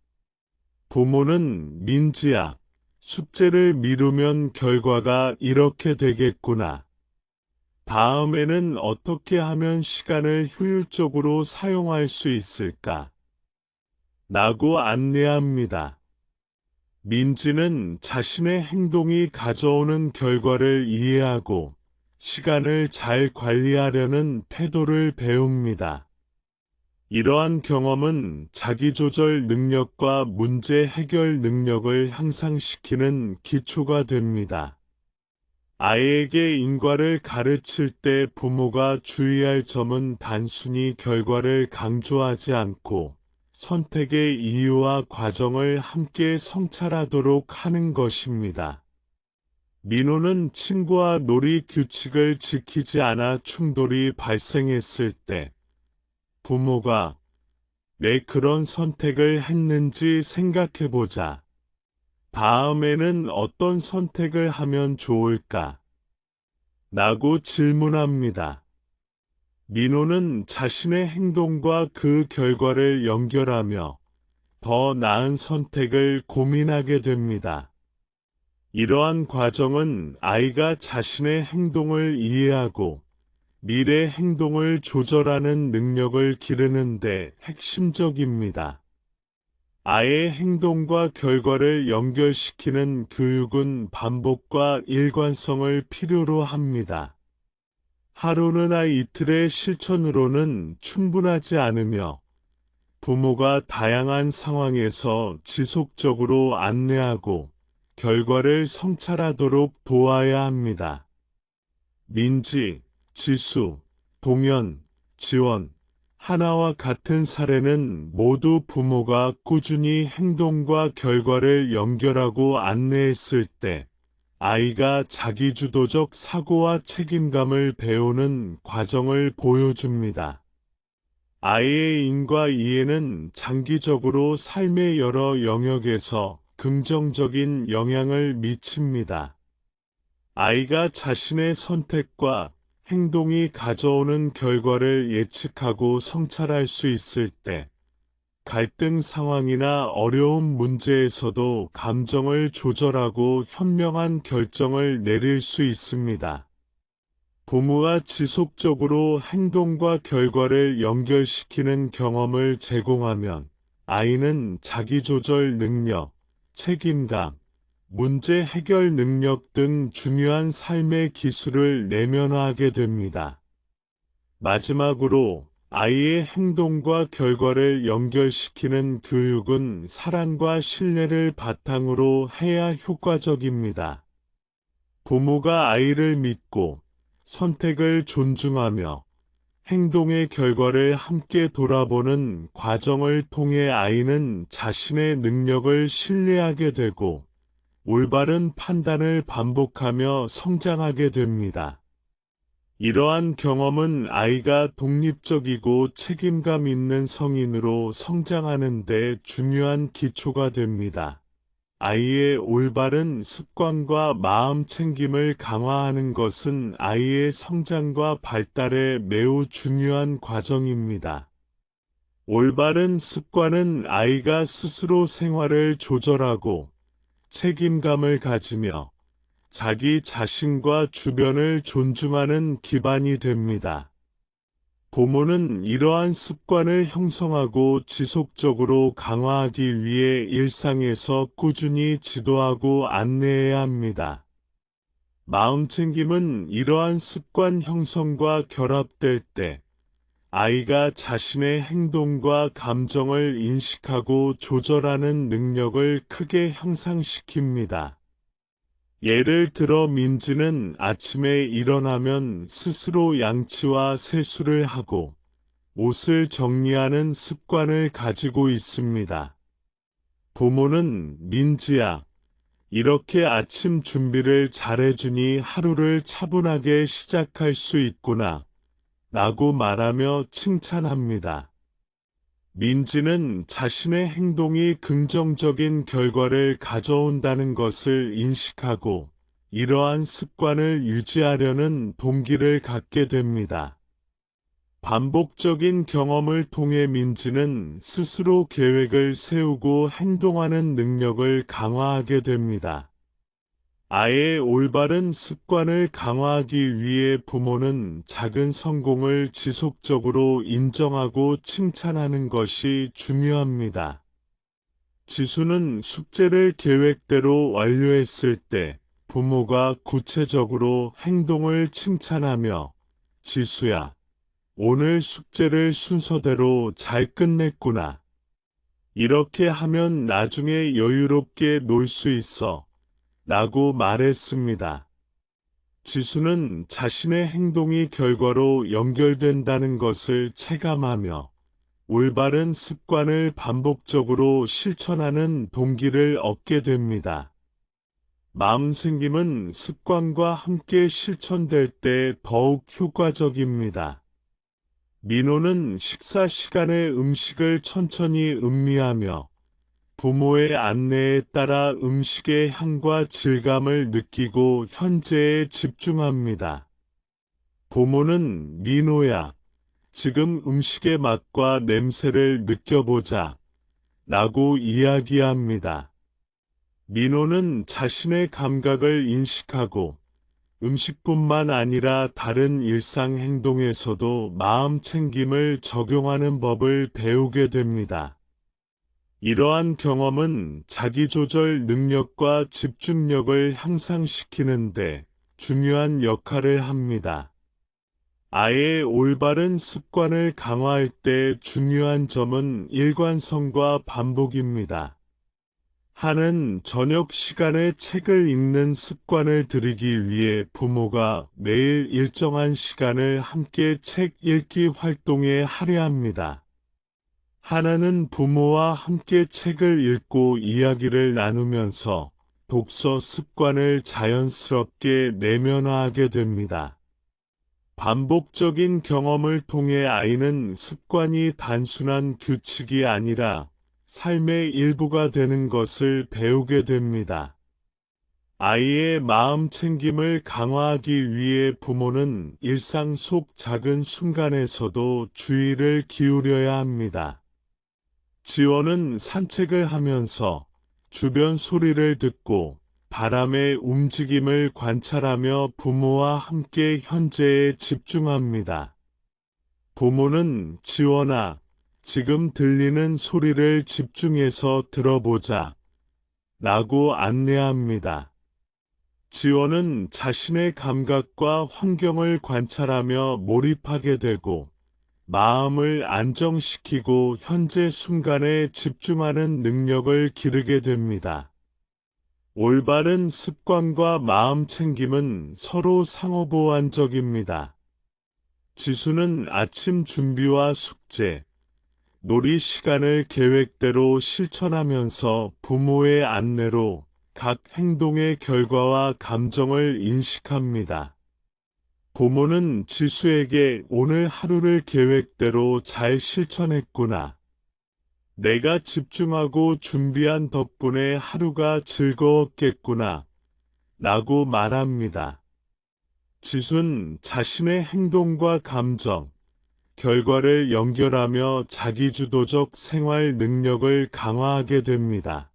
부모는 민지야, 숙제를 미루면 결과가 이렇게 되겠구나. 다음에는 어떻게 하면 시간을 효율적으로 사용할 수 있을까? 라고 안내합니다. 민지는 자신의 행동이 가져오는 결과를 이해하고 시간을 잘 관리하려는 태도를 배웁니다. 이러한 경험은 자기조절 능력과 문제 해결 능력을 향상시키는 기초가 됩니다. 아이에게 인과를 가르칠 때 부모가 주의할 점은 단순히 결과를 강조하지 않고 선택의 이유와 과정을 함께 성찰하도록 하는 것입니다. 민호는 친구와 놀이 규칙을 지키지 않아 충돌이 발생했을 때 부모가 왜 그런 선택을 했는지 생각해보자. 다음에는 어떤 선택을 하면 좋을까? 라고 질문합니다. 민호는 자신의 행동과 그 결과를 연결하며 더 나은 선택을 고민하게 됩니다. 이러한 과정은 아이가 자신의 행동을 이해하고 미래 행동을 조절하는 능력을 기르는 데 핵심적입니다. 아이의 행동과 결과를 연결시키는 교육은 반복과 일관성을 필요로 합니다. 하루나 이틀의 실천으로는 충분하지 않으며 부모가 다양한 상황에서 지속적으로 안내하고 결과를 성찰하도록 도와야 합니다. 민지, 지수, 동현, 지원, 하나와 같은 사례는 모두 부모가 꾸준히 행동과 결과를 연결하고 안내했을 때 아이가 자기주도적 사고와 책임감을 배우는 과정을 보여줍니다. 아이의 인과 이해는 장기적으로 삶의 여러 영역에서 긍정적인 영향을 미칩니다. 아이가 자신의 선택과 행동이 가져오는 결과를 예측하고 성찰할 수 있을 때 갈등 상황이나 어려운 문제에서도 감정을 조절하고 현명한 결정을 내릴 수 있습니다. 부모가 지속적으로 행동과 결과를 연결시키는 경험을 제공하면 아이는 자기조절 능력, 책임감, 문제 해결 능력 등 중요한 삶의 기술을 내면화하게 됩니다. 마지막으로 아이의 행동과 결과를 연결시키는 교육은 사랑과 신뢰를 바탕으로 해야 효과적입니다. 부모가 아이를 믿고 선택을 존중하며 행동의 결과를 함께 돌아보는 과정을 통해 아이는 자신의 능력을 신뢰하게 되고 올바른 판단을 반복하며 성장하게 됩니다. 이러한 경험은 아이가 독립적이고 책임감 있는 성인으로 성장하는 데 중요한 기초가 됩니다. 아이의 올바른 습관과 마음 챙김을 강화하는 것은 아이의 성장과 발달에 매우 중요한 과정입니다. 올바른 습관은 아이가 스스로 생활을 조절하고 책임감을 가지며 자기 자신과 주변을 존중하는 기반이 됩니다. 부모는 이러한 습관을 형성하고 지속적으로 강화하기 위해 일상에서 꾸준히 지도하고 안내해야 합니다. 마음챙김은 이러한 습관 형성과 결합될 때 아이가 자신의 행동과 감정을 인식하고 조절하는 능력을 크게 향상시킵니다. 예를 들어 민지는 아침에 일어나면 스스로 양치와 세수를 하고 옷을 정리하는 습관을 가지고 있습니다. 부모는 민지야, 이렇게 아침 준비를 잘해주니 하루를 차분하게 시작할 수 있구나 라고 말하며 칭찬합니다. 민지는 자신의 행동이 긍정적인 결과를 가져온다는 것을 인식하고 이러한 습관을 유지하려는 동기를 갖게 됩니다. 반복적인 경험을 통해 민지는 스스로 계획을 세우고 행동하는 능력을 강화하게 됩니다. 아이의 올바른 습관을 강화하기 위해 부모는 작은 성공을 지속적으로 인정하고 칭찬하는 것이 중요합니다. 지수는 숙제를 계획대로 완료했을 때 부모가 구체적으로 행동을 칭찬하며 지수야, 오늘 숙제를 순서대로 잘 끝냈구나. 이렇게 하면 나중에 여유롭게 놀 수 있어. 라고 말했습니다. 지수는 자신의 행동이 결과로 연결된다는 것을 체감하며 올바른 습관을 반복적으로 실천하는 동기를 얻게 됩니다. 마음챙김은 습관과 함께 실천될 때 더욱 효과적입니다. 민호는 식사 시간에 음식을 천천히 음미하며 부모의 안내에 따라 음식의 향과 질감을 느끼고 현재에 집중합니다. 부모는 민호야, 지금 음식의 맛과 냄새를 느껴보자 라고 이야기합니다. 민호는 자신의 감각을 인식하고 음식뿐만 아니라 다른 일상 행동에서도 마음 챙김을 적용하는 법을 배우게 됩니다. 이러한 경험은 자기조절 능력과 집중력을 향상시키는데 중요한 역할을 합니다. 아이의 올바른 습관을 강화할 때 중요한 점은 일관성과 반복입니다. 하는 저녁 시간에 책을 읽는 습관을 들이기 위해 부모가 매일 일정한 시간을 함께 책 읽기 활동에 할애합니다. 하나는 부모와 함께 책을 읽고 이야기를 나누면서 독서 습관을 자연스럽게 내면화하게 됩니다. 반복적인 경험을 통해 아이는 습관이 단순한 규칙이 아니라 삶의 일부가 되는 것을 배우게 됩니다. 아이의 마음 챙김을 강화하기 위해 부모는 일상 속 작은 순간에서도 주의를 기울여야 합니다. 지원은 산책을 하면서 주변 소리를 듣고 바람의 움직임을 관찰하며 부모와 함께 현재에 집중합니다. 부모는 지원아, 지금 들리는 소리를 집중해서 들어보자 라고 안내합니다. 지원은 자신의 감각과 환경을 관찰하며 몰입하게 되고 마음을 안정시키고 현재 순간에 집중하는 능력을 기르게 됩니다. 올바른 습관과 마음 챙김은 서로 상호보완적입니다. 지수는 아침 준비와 숙제, 놀이 시간을 계획대로 실천하면서 부모의 안내로 각 행동의 결과와 감정을 인식합니다. 부모는 지수에게 오늘 하루를 계획대로 잘 실천했구나. 내가 집중하고 준비한 덕분에 하루가 즐거웠겠구나. 라고 말합니다. 지수는 자신의 행동과 감정, 결과를 연결하며 자기주도적 생활 능력을 강화하게 됩니다.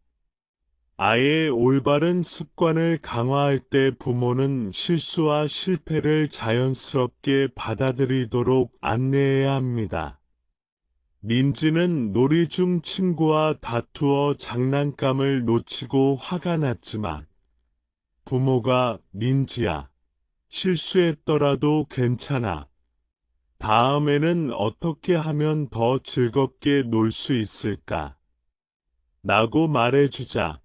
아이의 올바른 습관을 강화할 때 부모는 실수와 실패를 자연스럽게 받아들이도록 안내해야 합니다. 민지는 놀이 중 친구와 다투어 장난감을 놓치고 화가 났지만 부모가 민지야, 실수했더라도 괜찮아. 다음에는 어떻게 하면 더 즐겁게 놀 수 있을까? 라고 말해주자.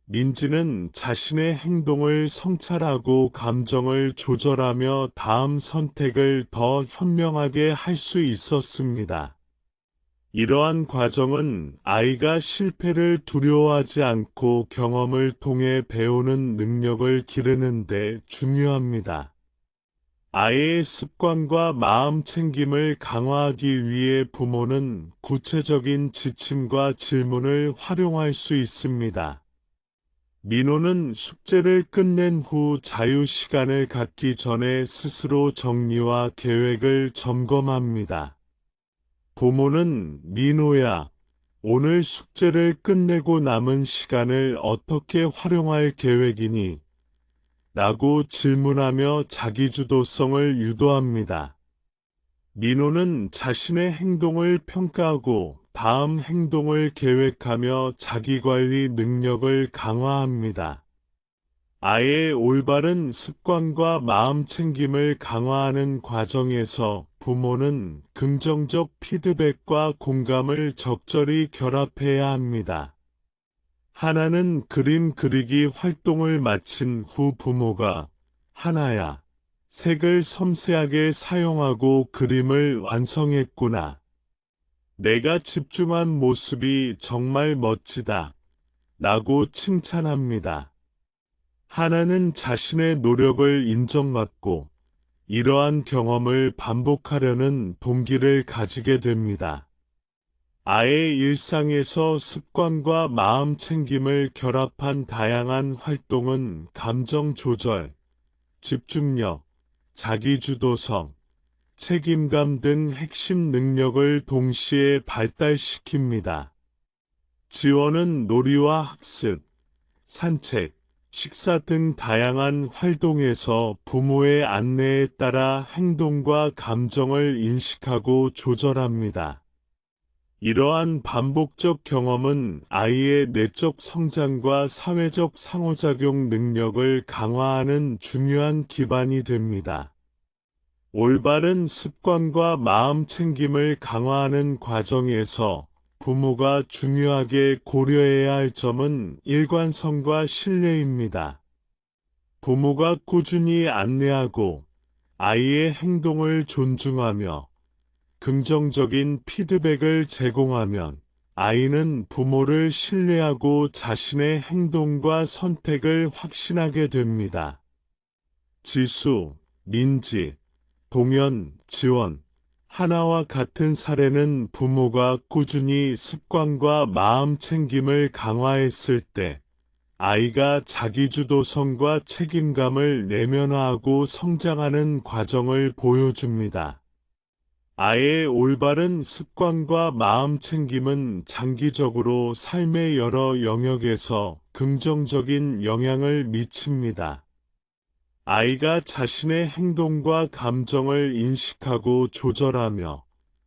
민지는 자신의 행동을 성찰하고 감정을 조절하며 다음 선택을 더 현명하게 할 수 있었습니다. 이러한 과정은 아이가 실패를 두려워하지 않고 경험을 통해 배우는 능력을 기르는 데 중요합니다. 아이의 습관과 마음 챙김을 강화하기 위해 부모는 구체적인 지침과 질문을 활용할 수 있습니다. 민호는 숙제를 끝낸 후 자유 시간을 갖기 전에 스스로 정리와 계획을 점검합니다. 부모는 민호야, 오늘 숙제를 끝내고 남은 시간을 어떻게 활용할 계획이니? 라고 질문하며 자기주도성을 유도합니다. 민호는 자신의 행동을 평가하고 다음 행동을 계획하며 자기관리 능력을 강화합니다. 아이의 올바른 습관과 마음 챙김을 강화하는 과정에서 부모는 긍정적 피드백과 공감을 적절히 결합해야 합니다. 하나는 그림 그리기 활동을 마친 후 부모가 하나야, 색을 섬세하게 사용하고 그림을 완성했구나. 내가 집중한 모습이 정말 멋지다. 라고 칭찬합니다. 하나는 자신의 노력을 인정받고 이러한 경험을 반복하려는 동기를 가지게 됩니다. 아이의 일상에서 습관과 마음 챙김을 결합한 다양한 활동은 감정 조절, 집중력, 자기주도성, 책임감 등 핵심 능력을 동시에 발달시킵니다. 지원은 놀이와 학습, 산책, 식사 등 다양한 활동에서 부모의 안내에 따라 행동과 감정을 인식하고 조절합니다. 이러한 반복적 경험은 아이의 내적 성장과 사회적 상호작용 능력을 강화하는 중요한 기반이 됩니다. 올바른 습관과 마음 챙김을 강화하는 과정에서 부모가 중요하게 고려해야 할 점은 일관성과 신뢰입니다. 부모가 꾸준히 안내하고 아이의 행동을 존중하며 긍정적인 피드백을 제공하면 아이는 부모를 신뢰하고 자신의 행동과 선택을 확신하게 됩니다. 지수, 민지, 동현, 지원, 하나와 같은 사례는 부모가 꾸준히 습관과 마음 챙김을 강화했을 때 아이가 자기주도성과 책임감을 내면화하고 성장하는 과정을 보여줍니다. 아이의 올바른 습관과 마음 챙김은 장기적으로 삶의 여러 영역에서 긍정적인 영향을 미칩니다. 아이가 자신의 행동과 감정을 인식하고 조절하며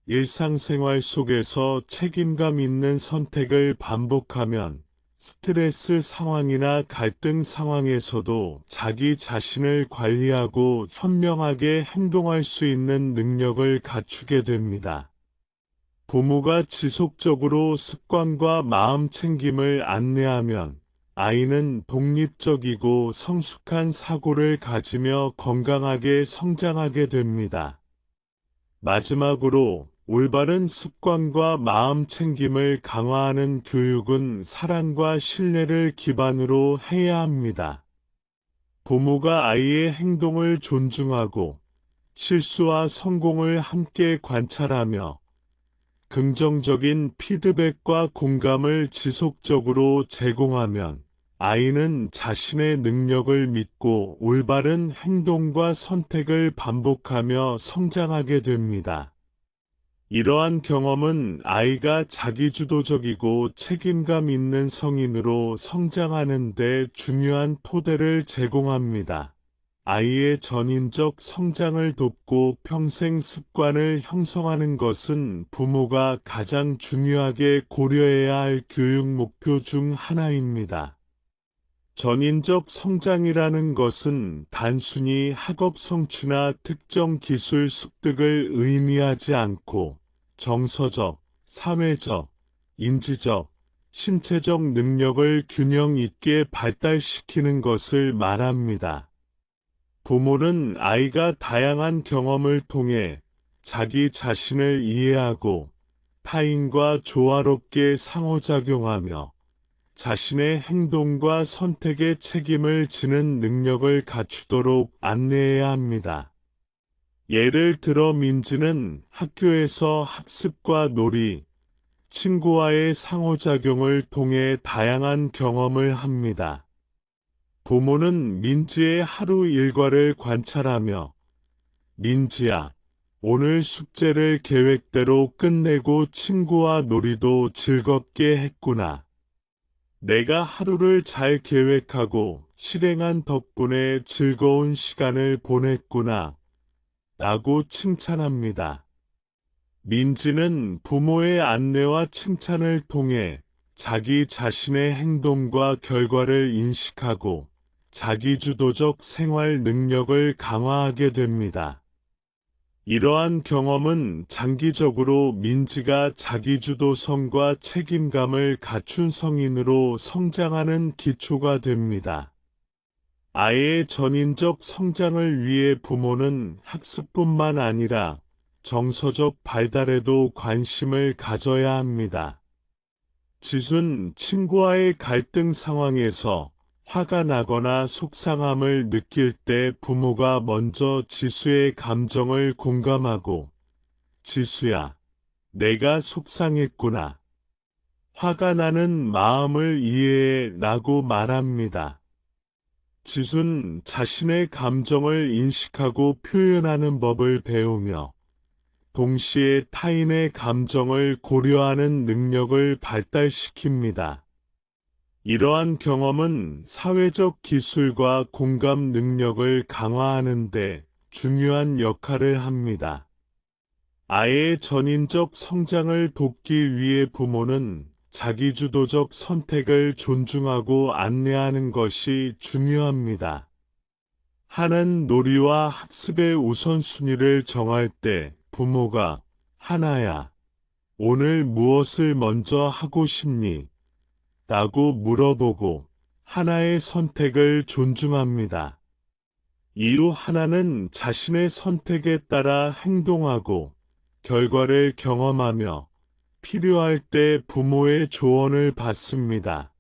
일상생활 속에서 책임감 있는 선택을 반복하면 스트레스 상황이나 갈등 상황에서도 자기 자신을 관리하고 현명하게 행동할 수 있는 능력을 갖추게 됩니다. 부모가 지속적으로 습관과 마음 챙김을 안내하면 아이는 독립적이고 성숙한 사고를 가지며 건강하게 성장하게 됩니다. 마지막으로 올바른 습관과 마음 챙김을 강화하는 교육은 사랑과 신뢰를 기반으로 해야 합니다. 부모가 아이의 행동을 존중하고 실수와 성공을 함께 관찰하며 긍정적인 피드백과 공감을 지속적으로 제공하면 아이는 자신의 능력을 믿고 올바른 행동과 선택을 반복하며 성장하게 됩니다. 이러한 경험은 아이가 자기주도적이고 책임감 있는 성인으로 성장하는 데 중요한 토대를 제공합니다. 아이의 전인적 성장을 돕고 평생 습관을 형성하는 것은 부모가 가장 중요하게 고려해야 할 교육 목표 중 하나입니다. 전인적 성장이라는 것은 단순히 학업 성취나 특정 기술 습득을 의미하지 않고 정서적, 사회적, 인지적, 신체적 능력을 균형 있게 발달시키는 것을 말합니다. 부모는 아이가 다양한 경험을 통해 자기 자신을 이해하고 타인과 조화롭게 상호작용하며 자신의 행동과 선택에 책임을 지는 능력을 갖추도록 안내해야 합니다. 예를 들어 민지는 학교에서 학습과 놀이, 친구와의 상호작용을 통해 다양한 경험을 합니다. 부모는 민지의 하루 일과를 관찰하며 민지야, 오늘 숙제를 계획대로 끝내고 친구와 놀이도 즐겁게 했구나. 내가 하루를 잘 계획하고 실행한 덕분에 즐거운 시간을 보냈구나. 라고 칭찬합니다. 민지는 부모의 안내와 칭찬을 통해 자기 자신의 행동과 결과를 인식하고 자기주도적 생활 능력을 강화하게 됩니다. 이러한 경험은 장기적으로 민지가 자기주도성과 책임감을 갖춘 성인으로 성장하는 기초가 됩니다. 아이의 전인적 성장을 위해 부모는 학습뿐만 아니라 정서적 발달에도 관심을 가져야 합니다. 지순 친구와의 갈등 상황에서 화가 나거나 속상함을 느낄 때 부모가 먼저 지수의 감정을 공감하고 지수야, 내가 속상했구나. 화가 나는 마음을 이해해 라고 말합니다. 지수는 자신의 감정을 인식하고 표현하는 법을 배우며 동시에 타인의 감정을 고려하는 능력을 발달시킵니다. 이러한 경험은 사회적 기술과 공감 능력을 강화하는 데 중요한 역할을 합니다. 아이의 전인적 성장을 돕기 위해 부모는 자기주도적 선택을 존중하고 안내하는 것이 중요합니다. 하는 놀이와 학습의 우선순위를 정할 때 부모가 하나야, 오늘 무엇을 먼저 하고 싶니? 라고 물어보고 하나의 선택을 존중합니다. 이후 하나는 자신의 선택에 따라 행동하고 결과를 경험하며 필요할 때 부모의 조언을 받습니다.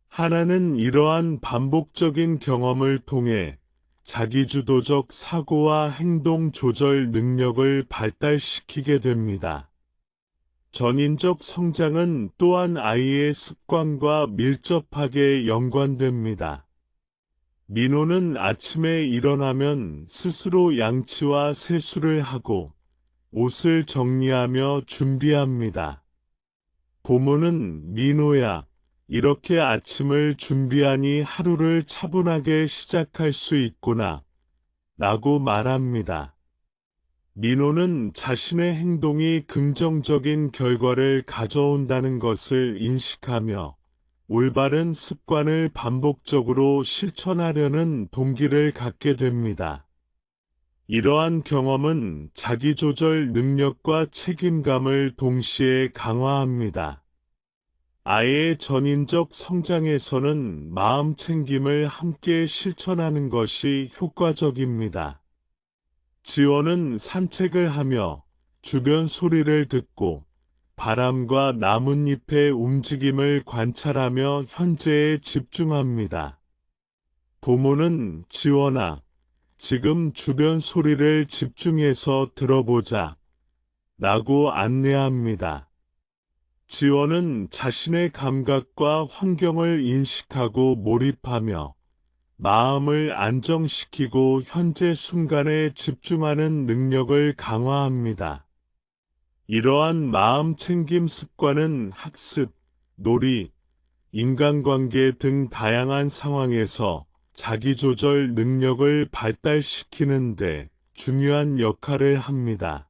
하나는 이러한 반복적인 경험을 통해 자기주도적 사고와 행동 조절 능력을 발달시키게 됩니다. 전인적 성장은 또한 아이의 습관과 밀접하게 연관됩니다. 민호는 아침에 일어나면 스스로 양치와 세수를 하고 옷을 정리하며 준비합니다. 부모는 민호야, 이렇게 아침을 준비하니 하루를 차분하게 시작할 수 있구나. 라고 말합니다. 민호는 자신의 행동이 긍정적인 결과를 가져온다는 것을 인식하며 올바른 습관을 반복적으로 실천하려는 동기를 갖게 됩니다. 이러한 경험은 자기조절 능력과 책임감을 동시에 강화합니다. 아이의 전인적 성장에서는 마음 챙김을 함께 실천하는 것이 효과적입니다. 지원은 산책을 하며 주변 소리를 듣고 바람과 나뭇잎의 움직임을 관찰하며 현재에 집중합니다. 부모는 지원아, 지금 주변 소리를 집중해서 들어보자 라고 안내합니다. 지원은 자신의 감각과 환경을 인식하고 몰입하며 마음을 안정시키고 현재 순간에 집중하는 능력을 강화합니다. 이러한 마음 챙김 습관은 학습, 놀이, 인간관계 등 다양한 상황에서 자기조절 능력을 발달시키는 데 중요한 역할을 합니다.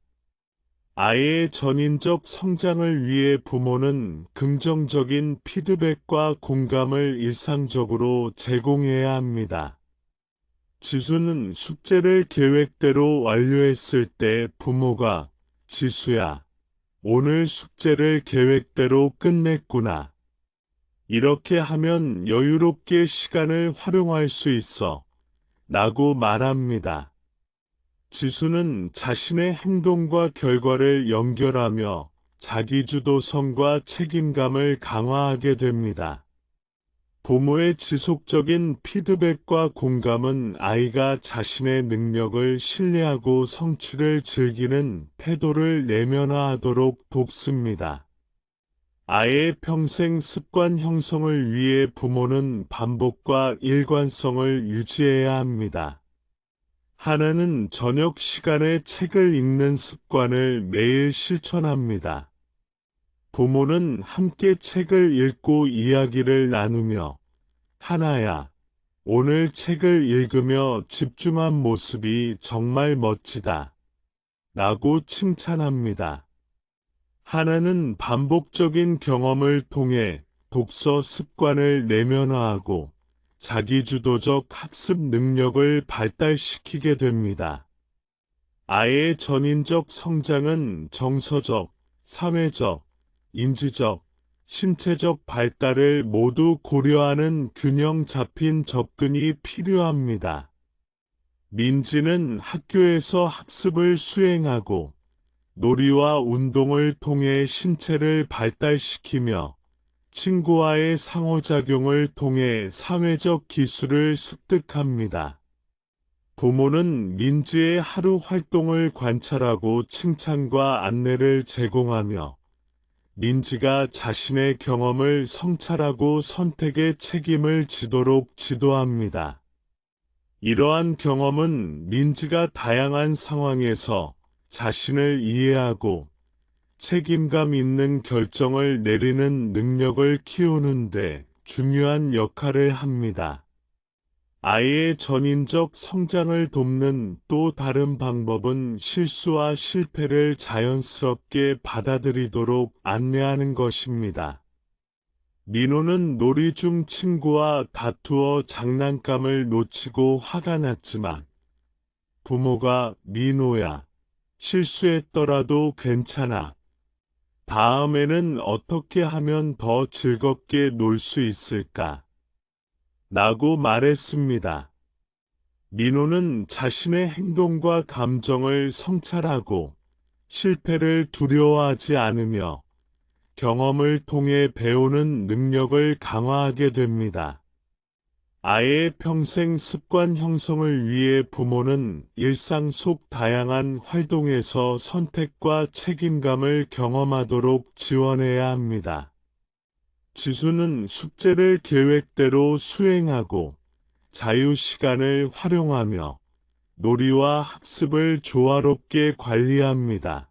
아이의 전인적 성장을 위해 부모는 긍정적인 피드백과 공감을 일상적으로 제공해야 합니다. 지수는 숙제를 계획대로 완료했을 때 부모가 지수야, 오늘 숙제를 계획대로 끝냈구나. 이렇게 하면 여유롭게 시간을 활용할 수 있어. 라고 말합니다. 지수는 자신의 행동과 결과를 연결하며 자기주도성과 책임감을 강화하게 됩니다. 부모의 지속적인 피드백과 공감은 아이가 자신의 능력을 신뢰하고 성취를 즐기는 태도를 내면화하도록 돕습니다. 아이의 평생 습관 형성을 위해 부모는 반복과 일관성을 유지해야 합니다. 하나는 저녁 시간에 책을 읽는 습관을 매일 실천합니다. 부모는 함께 책을 읽고 이야기를 나누며 하나야, 오늘 책을 읽으며 집중한 모습이 정말 멋지다. 라고 칭찬합니다. 하나는 반복적인 경험을 통해 독서 습관을 내면화하고 자기주도적 학습 능력을 발달시키게 됩니다. 아이의 전인적 성장은 정서적, 사회적, 인지적, 신체적 발달을 모두 고려하는 균형 잡힌 접근이 필요합니다. 민지는 학교에서 학습을 수행하고 놀이와 운동을 통해 신체를 발달시키며 친구와의 상호작용을 통해 사회적 기술을 습득합니다. 부모는 민지의 하루 활동을 관찰하고 칭찬과 안내를 제공하며 민지가 자신의 경험을 성찰하고 선택의 책임을 지도록 지도합니다. 이러한 경험은 민지가 다양한 상황에서 자신을 이해하고 책임감 있는 결정을 내리는 능력을 키우는데 중요한 역할을 합니다. 아이의 전인적 성장을 돕는 또 다른 방법은 실수와 실패를 자연스럽게 받아들이도록 안내하는 것입니다. 민호는 놀이 중 친구와 다투어 장난감을 놓치고 화가 났지만 부모가 민호야, 실수했더라도 괜찮아. 다음에는 어떻게 하면 더 즐겁게 놀 수 있을까? 라고 말했습니다. 민호는 자신의 행동과 감정을 성찰하고 실패를 두려워하지 않으며 경험을 통해 배우는 능력을 강화하게 됩니다. 아이의 평생 습관 형성을 위해 부모는 일상 속 다양한 활동에서 선택과 책임감을 경험하도록 지원해야 합니다. 지수는 숙제를 계획대로 수행하고 자유시간을 활용하며 놀이와 학습을 조화롭게 관리합니다.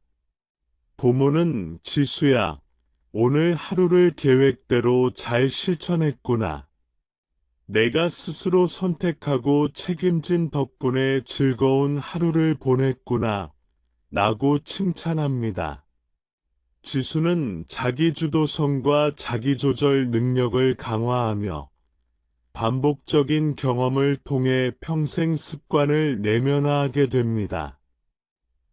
부모는 지수야, 오늘 하루를 계획대로 잘 실천했구나. 내가 스스로 선택하고 책임진 덕분에 즐거운 하루를 보냈구나. 라고 칭찬합니다. 지수는 자기주도성과 자기조절 능력을 강화하며 반복적인 경험을 통해 평생 습관을 내면화하게 됩니다.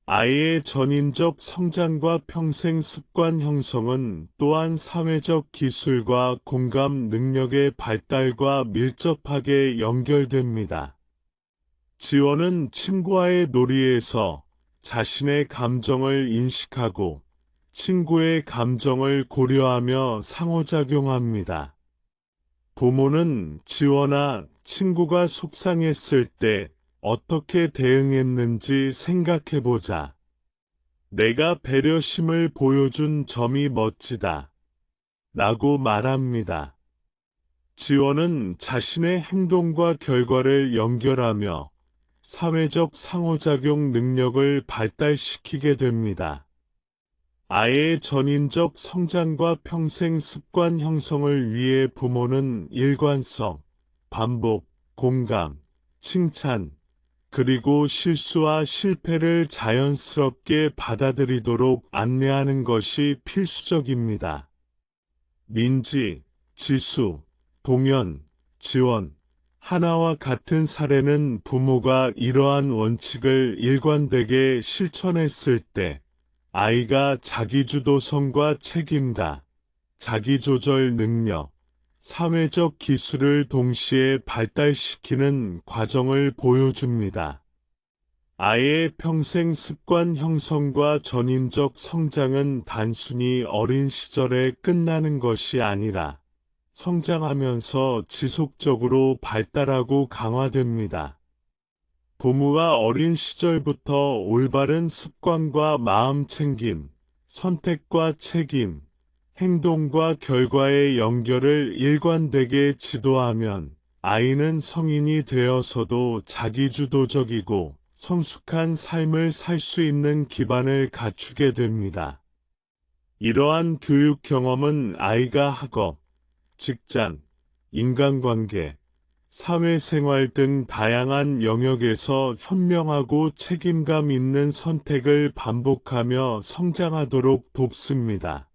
아이의 전인적 성장과 평생 습관 형성은 또한 사회적 기술과 공감 능력의 발달과 밀접하게 연결됩니다. 지원은 친구와의 놀이에서 자신의 감정을 인식하고 친구의 감정을 고려하며 상호작용합니다. 부모는 지원아, 친구가 속상했을 때 어떻게 대응했는지 생각해보자. 내가 배려심을 보여준 점이 멋지다. 라고 말합니다. 지원은 자신의 행동과 결과를 연결하며 사회적 상호작용 능력을 발달시키게 됩니다. 아이의 전인적 성장과 평생 습관 형성을 위해 부모는 일관성, 반복, 공감, 칭찬, 그리고 실수와 실패를 자연스럽게 받아들이도록 안내하는 것이 필수적입니다. 민지, 지수, 동현, 지원, 하나와 같은 사례는 부모가 이러한 원칙을 일관되게 실천했을 때 아이가 자기주도성과 책임감, 자기조절 능력, 사회적 기술을 동시에 발달시키는 과정을 보여줍니다. 아이의 평생 습관 형성과 전인적 성장은 단순히 어린 시절에 끝나는 것이 아니라 성장하면서 지속적으로 발달하고 강화됩니다. 부모가 어린 시절부터 올바른 습관과 마음 챙김, 선택과 책임, 행동과 결과의 연결을 일관되게 지도하면 아이는 성인이 되어서도 자기주도적이고 성숙한 삶을 살 수 있는 기반을 갖추게 됩니다. 이러한 교육 경험은 아이가 학업, 직장, 인간관계, 사회생활 등 다양한 영역에서 현명하고 책임감 있는 선택을 반복하며 성장하도록 돕습니다.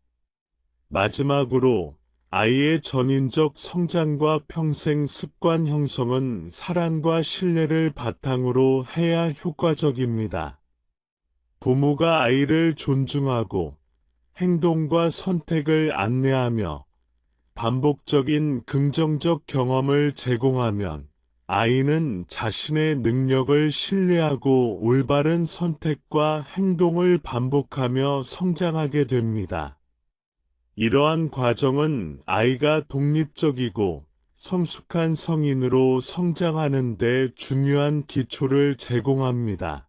마지막으로 아이의 전인적 성장과 평생 습관 형성은 사랑과 신뢰를 바탕으로 해야 효과적입니다. 부모가 아이를 존중하고 행동과 선택을 안내하며 반복적인 긍정적 경험을 제공하면 아이는 자신의 능력을 신뢰하고 올바른 선택과 행동을 반복하며 성장하게 됩니다. 이러한 과정은 아이가 독립적이고 성숙한 성인으로 성장하는 데 중요한 기초를 제공합니다.